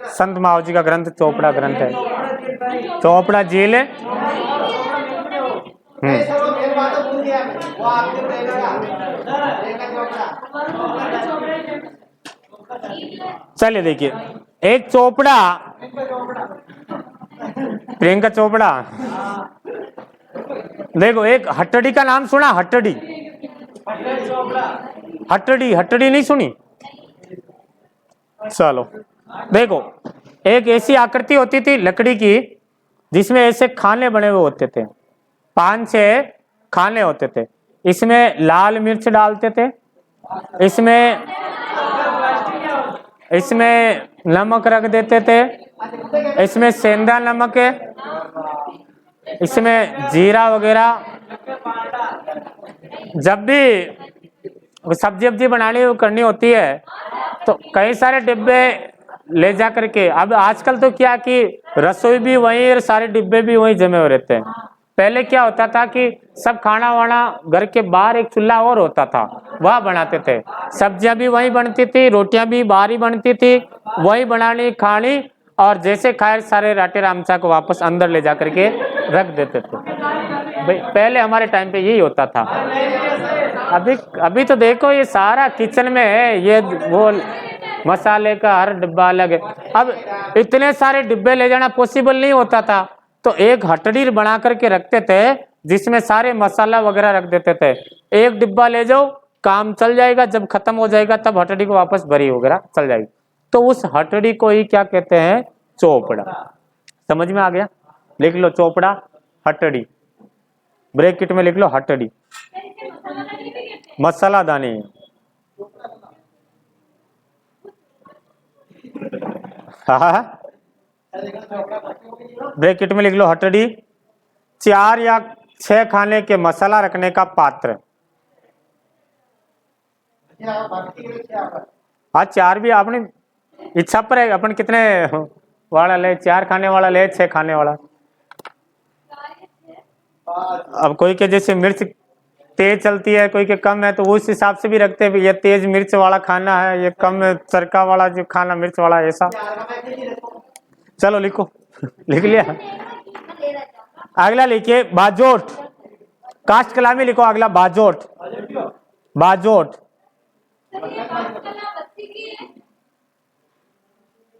S1: संत माव जी का ग्रंथ चोपड़ा ग्रंथ है। चोपड़ा झील है। चलिए देखिए, एक चोपड़ा, प्रियंका चोपड़ा। देखो, एक हटड़ी का नाम सुना? हटड़ी, हटड़ी, हटड़ी नहीं सुनी? चलो देखो, एक ऐसी आकृति होती थी लकड़ी की जिसमें ऐसे खाने बने हुए होते थे, 5-6 खाने होते थे। इसमें लाल मिर्च डालते थे, इसमें इसमें नमक रख देते थे, इसमें सेंधा नमक है, इसमें जीरा वगैरह। जब भी सब्जी वब्जी बनानी करनी होती है तो कई सारे डिब्बे ले जा करके, अब आजकल तो क्या कि रसोई भी वहीं और सारे डिब्बे भी वहीं जमे हुए रहते हैं। पहले क्या होता था कि सब खाना वाना घर के बाहर एक चूल्हा और होता था, वह बनाते थे, सब्जियां भी वहीं बनती थी, रोटियां भी बाहर ही बनती थी, वही बनानी खानी, और जैसे खाए सारे राटे रामचा को वापस अंदर ले जा करके रख देते थे। भाई पहले हमारे टाइम पे यही होता था। अभी तो देखो ये सारा किचन में है, ये वो मसाले का हर डिब्बा अलग है। अब इतने सारे डिब्बे ले जाना पॉसिबल नहीं होता था, तो एक हटड़ी बना करके रखते थे जिसमें सारे मसाला वगैरह रख देते थे। एक डिब्बा ले जाओ, काम चल जाएगा, जब खत्म हो जाएगा तब हटड़ी को वापस भरी वगैरह चल जाएगी। तो उस हटड़ी को ही क्या कहते हैं? चोपड़ा। समझ में आ गया? लिख लो चोपड़ा, हटड़ी, ब्रैकेट में लिख लो हटड़ी, मसाला दानी। हाँ, ब्रैकेट में लिख लो हटड़ी, 4 या 6 खाने के मसाला रखने का पात्र। हाँ 4 भी अपनी इच्छा पर है, अपन कितने वाला ले, 4 खाने वाला ले, 6 खाने वाला। अब कोई के जैसे मिर्च तेज चलती है, कोई के कम है, तो उस हिसाब से भी रखते हैं, ये तेज मिर्च वाला खाना है, ये कम चरका वाला जो खाना मिर्च वाला, ऐसा। चलो लिखो। लिख लिया। अगला लिखिए बाजोट, कास्ट कला में लिखो अगला बाजोट। बाजोट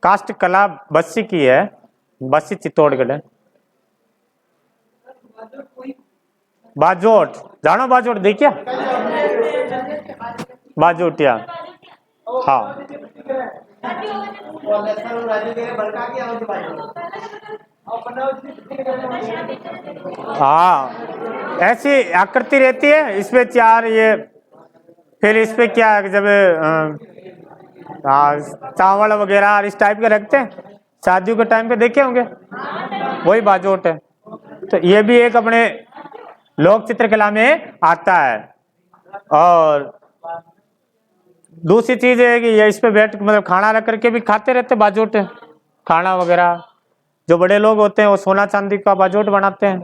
S1: कास्ट कला बस्सी की है, बस्सी चित्तौड़गढ़ है। बाजोट जानो, बाजोट देखिए, बाजोटिया। हाँ हाँ, ऐसी आकृति रहती है, इसमें 4 ये, फिर इस पे क्या है, जब चावल वगैरह इस टाइप के रखते हैं, शादियों के टाइम पे देखे होंगे, वही बाजोट है। तो ये भी एक अपने लोक चित्रकला में आता है। और दूसरी चीज है कि ये इस पे बैठ मतलब खाना रख करके भी खाते रहते बाजोट, खाना वगैरह। जो बड़े लोग होते हैं वो सोना चांदी का बाजोट बनाते हैं,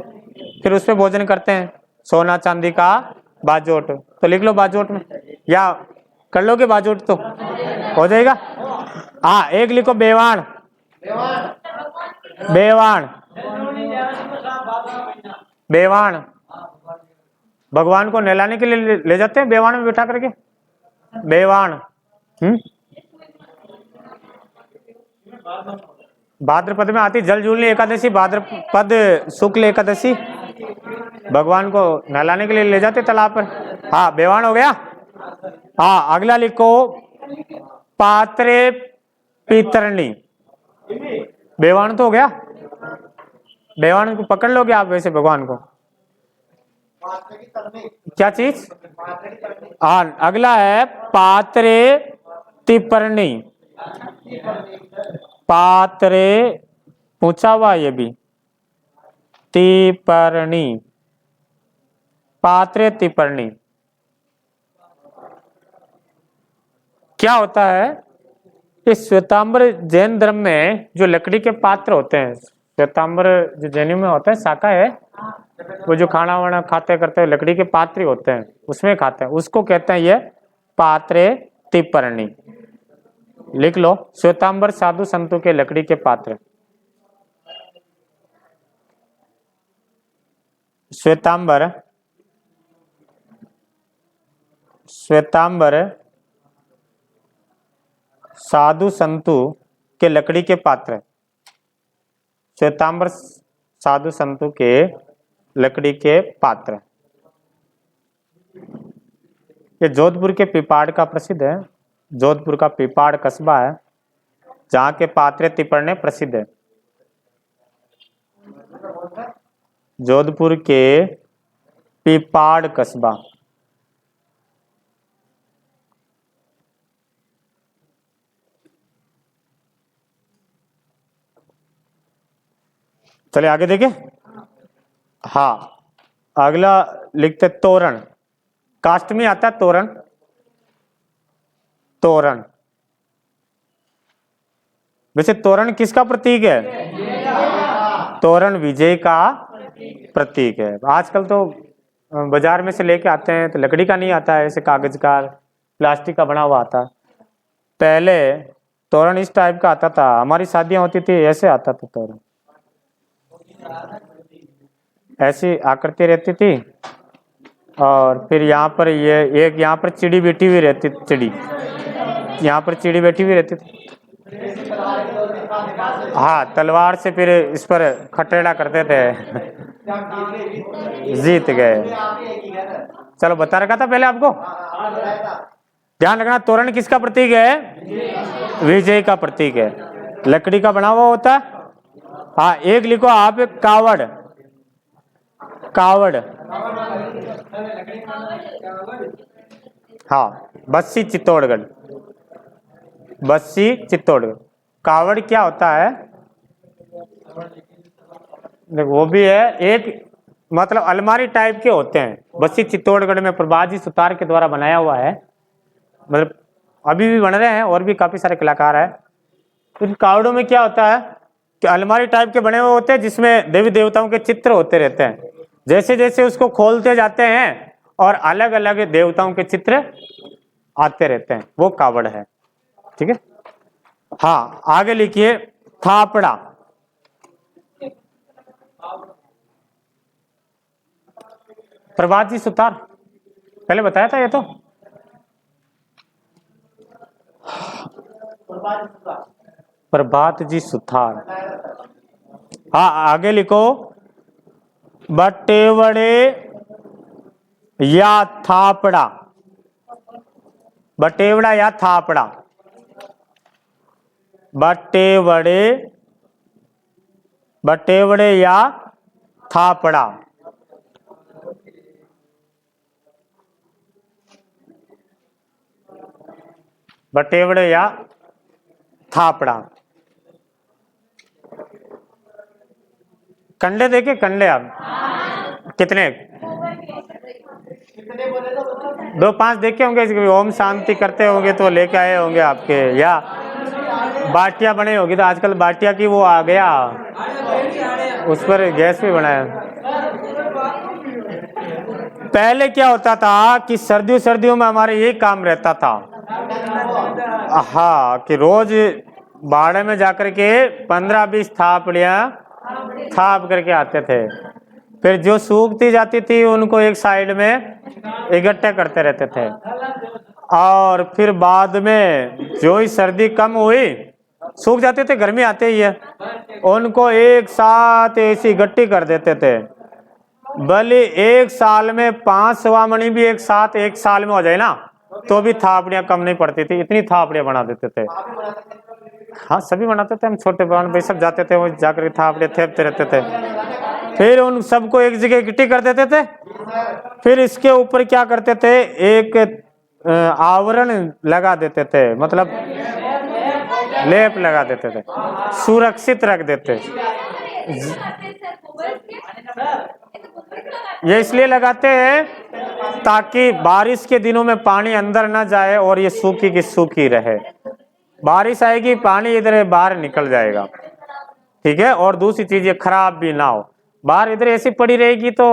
S1: फिर उस पे भोजन करते हैं, सोना चांदी का बाजोट। तो लिख लो बाजोट में, या कर लोगे बाजोट तो हो जाएगा। हाँ एक लिखो बेवाण। बेवाण, बेवाण भगवान को नहलाने के लिए ले जाते हैं, बेवाण में बिठा करके, बेवाण। भाद्रपद में आती जल जूलनी एकादशी, भाद्रपद शुक्ल एकादशी, भगवान को नहलाने के लिए ले जाते तालाब पर। हाँ बेवाण हो गया। हाँ अगला लिखो पात्रे पितरणी। बेवाण तो हो गया, बेवाण को पकड़ लोगे आप वैसे भगवान को। क्या चीज? हाँ अगला है पात्रे तिपरणी। पात्रे पूछा हुआ ये भी, तिपरणी, पात्रे तिपरणी क्या होता है? इस श्वेतांबर जैन धर्म में जो लकड़ी के पात्र होते हैं, श्वेतांबर जो जैनी में होता है शाखा है, वो जो खाना वाना खाते करते हैं लकड़ी के पात्र होते हैं, उसमें खाते हैं, उसको कहते हैं ये पात्रे तिपरणी। लिख लो श्वेतांबर साधु संतों के लकड़ी के पात्र। श्वेतांबर, श्वेतांबर साधु संतु के लकड़ी के पात्र। श्वेतांबर साधु संतु के लकड़ी के पात्र। ये जोधपुर के पिपाड़ का प्रसिद्ध है, जोधपुर का पिपाड़ कस्बा है, जहाँ के पात्रे तिपड़ने प्रसिद्ध है। जोधपुर के पिपाड़ कस्बा। चलिए आगे देखिए। हाँ, अगला लिखते तोरण। कास्ट में आता है तोरण। तोरण, वैसे तोरण किसका प्रतीक है? तोरण विजय का प्रतीक है। आजकल तो बाजार में से लेके आते हैं तो लकड़ी का नहीं आता है, ऐसे कागज का प्लास्टिक का बना हुआ आता है। पहले तोरण इस टाइप का आता था, हमारी शादियां होती थी ऐसे आता था तोरण, ऐसी आकृति रहती थी। और फिर यहाँ पर ये एक यहाँ पर चिड़ी बैठी हुई रहती, चिड़ी यहाँ पर चिड़ी बैठी हुई रहती थी। हाँ, तलवार से फिर इस पर खटेड़ा करते थे, जीत गए। चलो बता रखा था पहले आपको, ध्यान रखना। तोरण किसका प्रतीक है? विजय का प्रतीक है, लकड़ी का बना हुआ होता है। हाँ, एक लिखो आप, कावड़। कावड़, हाँ, बस्सी चित्तौड़गढ़। बस्सी चित्तौड़गढ़। कावड़ क्या होता है? देखो वो भी है एक, मतलब अलमारी टाइप के होते हैं। बस्सी चित्तौड़गढ़ में प्रभात जी सुतार के द्वारा बनाया हुआ है, मतलब अभी भी बन रहे हैं और भी काफी सारे कलाकार हैं। तो इन कावड़ों में क्या होता है कि अलमारी टाइप के बने हुए होते हैं जिसमें देवी देवताओं के चित्र होते रहते हैं। जैसे जैसे उसको खोलते जाते हैं और अलग अलग देवताओं के चित्र आते रहते हैं, वो कावड़ है। ठीक है। हाँ, आगे लिखिए थापड़ा। प्रभात जी सुतार पहले बताया था ये तो। प्रभात जी सुतार। हाँ, आगे लिखो बटेवड़े या थापड़ा। बटेवड़ा या थापड़ा। बटेवड़े, बटेवड़े या थापड़ा। बटेवड़े या थापड़ा। कंडे देखे? कंडे आप कितने? 2-5 देखे होंगे। ओम शांति करते होंगे तो लेके आए होंगे आपके, या बाटिया बने होगी। तो आजकल बाटिया की वो आ गया, उस पर गैस भी बनाया। पहले क्या होता था कि सर्दियों में हमारे यही काम रहता था। हाँ, कि रोज बाड़े में जाकर के 15-20 थापड़ियाँ थाप करके आते थे। फिर जो सूखती जाती थी उनको एक साइड में इकट्ठे करते रहते थे। और फिर बाद में जो ही सर्दी कम हुई, सूख जाते थे, गर्मी आते ही है, उनको एक साथ ऐसी इकट्ठी कर देते थे। भले एक साल में 5 सवा मणि भी एक साथ एक साल में हो जाए ना, तो भी थापड़ियाँ कम नहीं पड़ती थी, इतनी थापड़ियाँ बना देते थे। हाँ, सभी बनाते थे। हम छोटे बहन भाई सब जाते थे, वो जाकर थापड़ियाँ थेपते रहते थे। फिर उन सबको एक जगह इकट्ठी कर देते थे। फिर इसके ऊपर क्या करते थे, एक आवरण लगा देते थे, मतलब लेप लगा देते थे, सुरक्षित रख देते। ये इसलिए लगाते हैं ताकि बारिश के दिनों में पानी अंदर ना जाए और ये सूखी की सूखी रहे। बारिश आएगी, पानी इधर बाहर निकल जाएगा। ठीक है। और दूसरी चीज, ये खराब भी ना हो। बाहर इधर ऐसी पड़ी रहेगी तो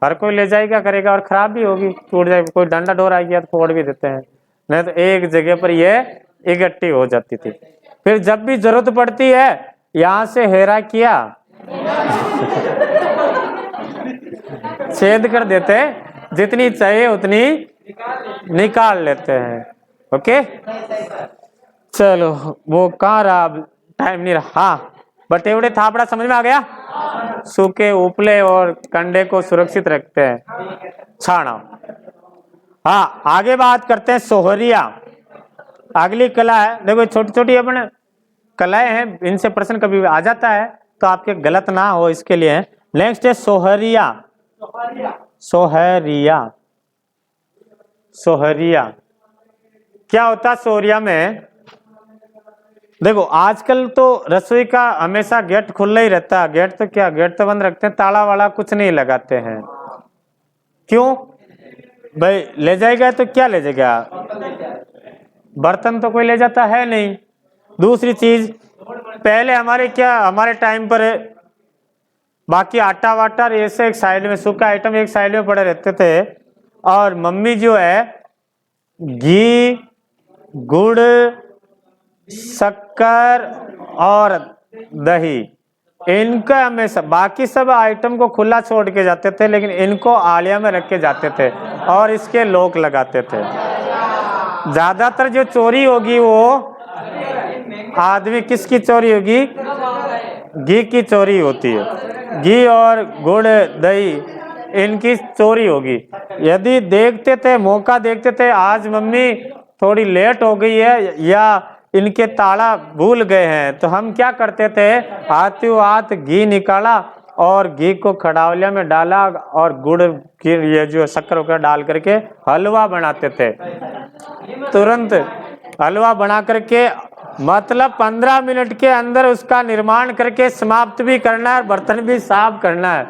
S1: हर कोई ले जाएगा, करेगा, और खराब भी होगी, टूट जाएगी। कोई डंडा डोर आ गया तो फोड़ भी देते हैं, नहीं तो एक जगह पर ये इकट्ठी हो जाती थी। फिर जब भी जरूरत पड़ती है, यहाँ से हेरा किया छेद कर देते, जितनी चाहिए उतनी निकाल लेते हैं। ओके, चलो वो कहाँ रहा, टाइम नहीं रहा। हाँ, बटेवड़े थापड़ा समझ में आ गया। सूखे उपले और कंडे को सुरक्षित रखते हैं, छाना। हाँ, आगे बात करते हैं सोहरिया। अगली कला है, देखो छोटी छोटी अपने कलाएं हैं, इनसे प्रश्न कभी आ जाता है तो आपके गलत ना हो इसके लिए है। नेक्स्ट है सोहरिया। सोहरिया, सोहरिया क्या होता है सोहरिया में? देखो आजकल तो रसोई का हमेशा गेट खुला ही रहता है। गेट तो क्या, गेट तो बंद रखते हैं, ताला वाला कुछ नहीं लगाते हैं। क्यों भाई? ले जाएगा तो क्या ले जाएगा? बर्तन तो कोई ले जाता है नहीं। दूसरी चीज, पहले हमारे क्या, हमारे टाइम पर बाकी आटा वाटा ऐसे एक साइड में, सूखा आइटम एक साइड में पड़े रहते थे, और मम्मी जो है घी, गुड़, शक्कर और दही, इनका हमेशा, बाकी सब आइटम को खुला छोड़ के जाते थे, लेकिन इनको आलिया में रख के जाते थे और इसके लॉक लगाते थे। ज्यादातर जो चोरी होगी वो आदमी किसकी चोरी होगी? घी की चोरी होती है। घी और गुड़, दही, इनकी चोरी होगी। यदि देखते थे, मौका देखते थे, आज मम्मी थोड़ी लेट हो गई है या इनके ताला भूल गए हैं, तो हम क्या करते थे, हाथों हाथ घी निकाला और घी को खड़ावलिया में डाला और गुड़ की ये जो शक्कर वगैरह डाल करके हलवा बनाते थे। तुरंत हलवा बना करके, मतलब 15 मिनट के अंदर उसका निर्माण करके समाप्त भी करना है, बर्तन भी साफ करना है।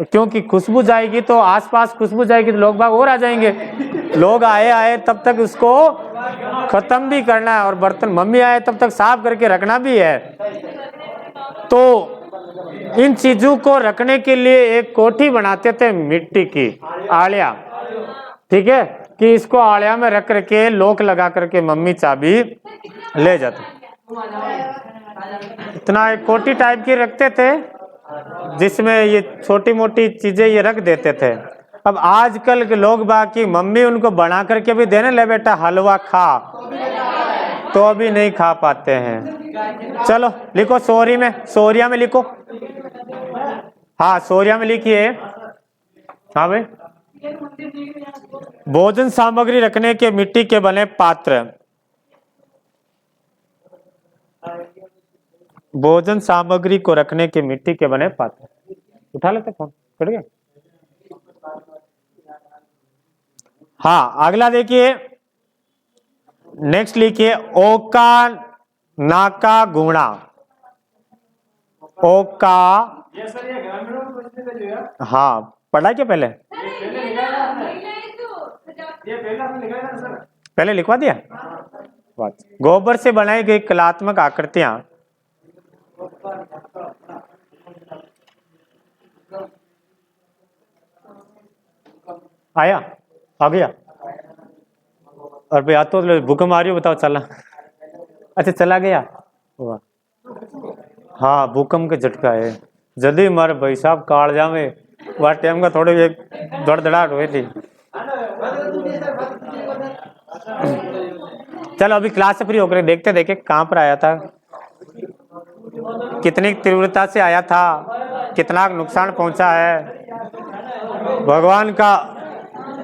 S1: क्योंकि खुशबू जाएगी तो आसपास खुशबू जाएगी तो लोग बाग और आ जाएंगे। लोग आए तब तक उसको खत्म भी करना है और बर्तन मम्मी आए तब तक साफ करके रखना भी है। तो इन चीजों को रखने के लिए एक कोठी बनाते थे मिट्टी की, आलिया, ठीक है, कि इसको आलिया में रख करके लॉक लगा करके मम्मी चाबी ले जाते। इतना एक कोठी टाइप की रखते थे जिसमें ये छोटी मोटी चीजें ये रख देते थे। अब आजकल के लोग बाकी मम्मी उनको बना करके भी देने, ले बेटा हलवा खा, तो अभी नहीं खा पाते हैं। चलो लिखो सोहरी में, सोहरिया में लिखो। हाँ सोहरिया में लिखिए। हाँ भाई, भोजन सामग्री रखने के मिट्टी के बने पात्र। भोजन सामग्री को रखने के मिट्टी के बने पात्र। उठा लेते फोन, कट गया। हाँ अगला देखिए, नेक्स्ट लिखिए ओका नाका गुणा। ओका, हाँ पढ़ा क्या पहले? पहले लिखवा दिया। गोबर से बनाई गई कलात्मक आकृतियां। आया, आ गया। और भैया तो भूकंप आ रही हो, बताओ चला? अच्छा चला गया। हाँ भूकंप का झटका है। जल्दी मारे भाई साहब काट जावे, वह टाइम का थोड़ी एक धड़धड़ाहट हुई थी। चलो अभी क्लास से फ्री होकर देखते देखे कहाँ पर आया था, कितनी तीव्रता से आया था, कितना नुकसान पहुंचा है। भगवान का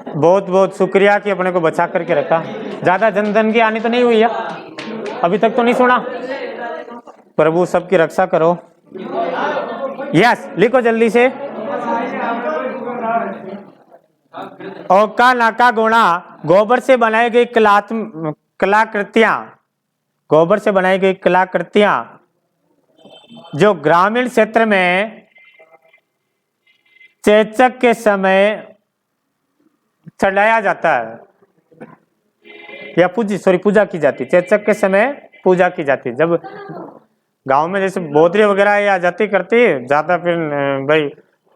S1: बहुत बहुत शुक्रिया कि अपने को बचा करके रखा। ज्यादा जनधन की हानि तो नहीं हुई है, अभी तक तो नहीं सुना। प्रभु सबकी रक्षा करो। यस लिखो जल्दी से। ओका नाका गुणा, गोबर से बनाई गई कलाकृतियां। गोबर से बनाई गई कलाकृतियां जो ग्रामीण क्षेत्र में चेचक के समय चढ़ाया जाता है या पूजा की जाती। चेचक के समय पूजा की जाती। जब गांव में जैसे बोधरी वगैरह या जाती करती ज्यादा, फिर भाई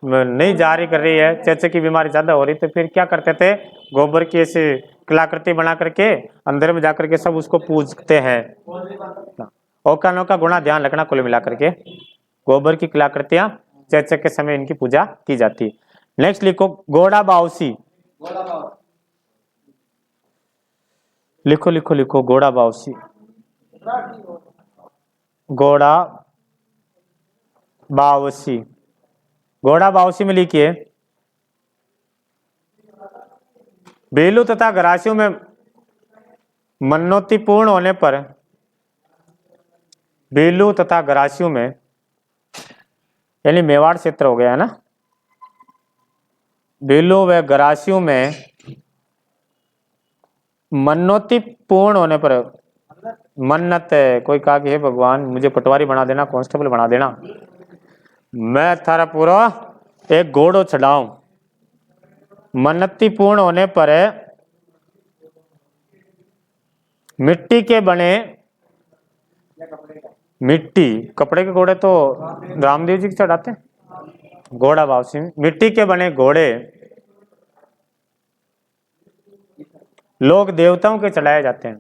S1: नहीं जारी कर रही है, चेचक की बीमारी ज्यादा हो रही, तो फिर क्या करते थे, गोबर की ऐसी कलाकृति बना करके अंदर में जाकर के सब उसको पूजते हैं। ओका नौका गुणा ध्यान रखना, कुल मिला करके गोबर की कलाकृतियां चेचक के समय इनकी पूजा की जाती। नेक्स्ट लिखो घोड़ा बावसी। लिखो लिखो लिखो घोड़ा बावसी। घोड़ा बावसी, घोड़ा बावसी में लिखिए बेलू तथा गरासियों में मनोती पूर्ण होने पर बेलू तथा गरासियों में, यानी मेवाड़ क्षेत्र हो गया है ना, बेलू व गरासियों में मन्नति पूर्ण होने पर, मन्नत है, कोई कहा कि हे भगवान मुझे पटवारी बना देना, कांस्टेबल बना देना, मैं थारा पूरा एक घोड़ो चढ़ाऊं। मन्नति पूर्ण होने पर मिट्टी के बने, मिट्टी कपड़े के घोड़े तो रामदेव जी के चढ़ाते हैं, घोड़ा वापसी में मिट्टी के बने घोड़े लोग देवताओं के चढ़ाए जाते हैं।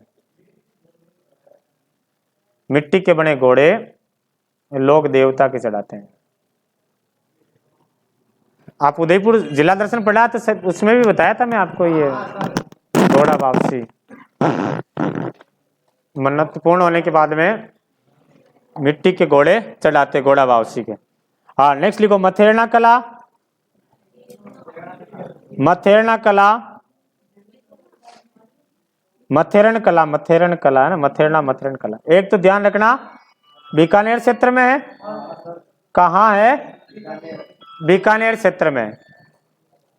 S1: मिट्टी के बने घोड़े लोग देवता के चढ़ाते हैं। आप उदयपुर जिला दर्शन पढ़ा तो उसमें भी बताया था मैं आपको, ये घोड़ा वापसी मन्नत पूर्ण होने के बाद में मिट्टी के घोड़े चढ़ाते, घोड़ा वापसी के। हाँ नेक्स्ट लिखो मथेरना कला, मथेरना कला, मथेरन कला, मथेरन कला है ना, मथेरना मथेरन कला। एक तो ध्यान रखना बीकानेर क्षेत्र में है, कहाँ है, बीकानेर क्षेत्र में।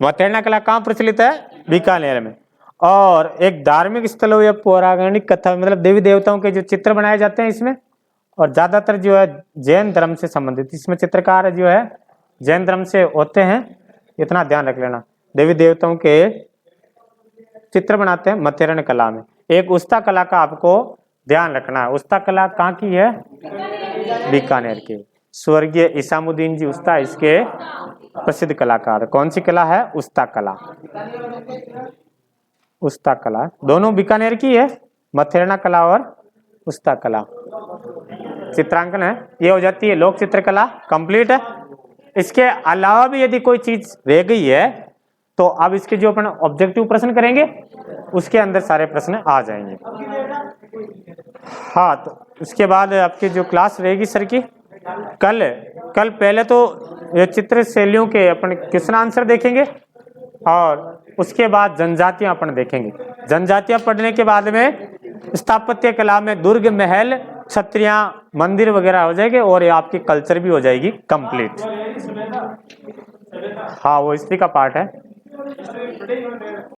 S1: मथेरना कला कहाँ प्रचलित है, बीकानेर में। और एक धार्मिक स्थल हो या पौराणिक कथा, मतलब देवी देवताओं के जो चित्र बनाए जाते हैं इसमें, और ज्यादातर जो है जैन धर्म से संबंधित, इसमें चित्रकार जो है जैन धर्म से होते हैं, इतना ध्यान रख लेना। देवी देवताओं के चित्र बनाते हैं मथेरन कला में। एक उस्ता कला का आपको ध्यान रखना है, उस्ता कला कहाँ की है, बीकानेर के। स्वर्गीय इसामुद्दीन जी उस्ता इसके प्रसिद्ध कलाकार। कौन सी कला है, उस्ता कला, उस्ता कला दोनों बीकानेर की है, मथेरना कला और उस्ता कला। चित्रांकन है ये हो जाती है लोक चित्रकला कंप्लीट है। इसके अलावा भी यदि कोई चीज रह गई है तो अब इसके जो अपन ऑब्जेक्टिव प्रश्न करेंगे उसके अंदर सारे प्रश्न आ जाएंगे। हाँ तो उसके बाद आपकी जो क्लास रहेगी सर की कल पहले तो ये चित्र शैलियों के अपन क्वेश्चन आंसर देखेंगे और उसके बाद जनजातियां अपन देखेंगे। जनजातियां पढ़ने के बाद में स्थापत्य कला में दुर्ग, महल, छत्रियां, मंदिर वगैरह हो जाएंगे और ये आपकी कल्चर भी हो जाएगी कंप्लीट। हाँ वो हिस्ट्री का पार्ट है।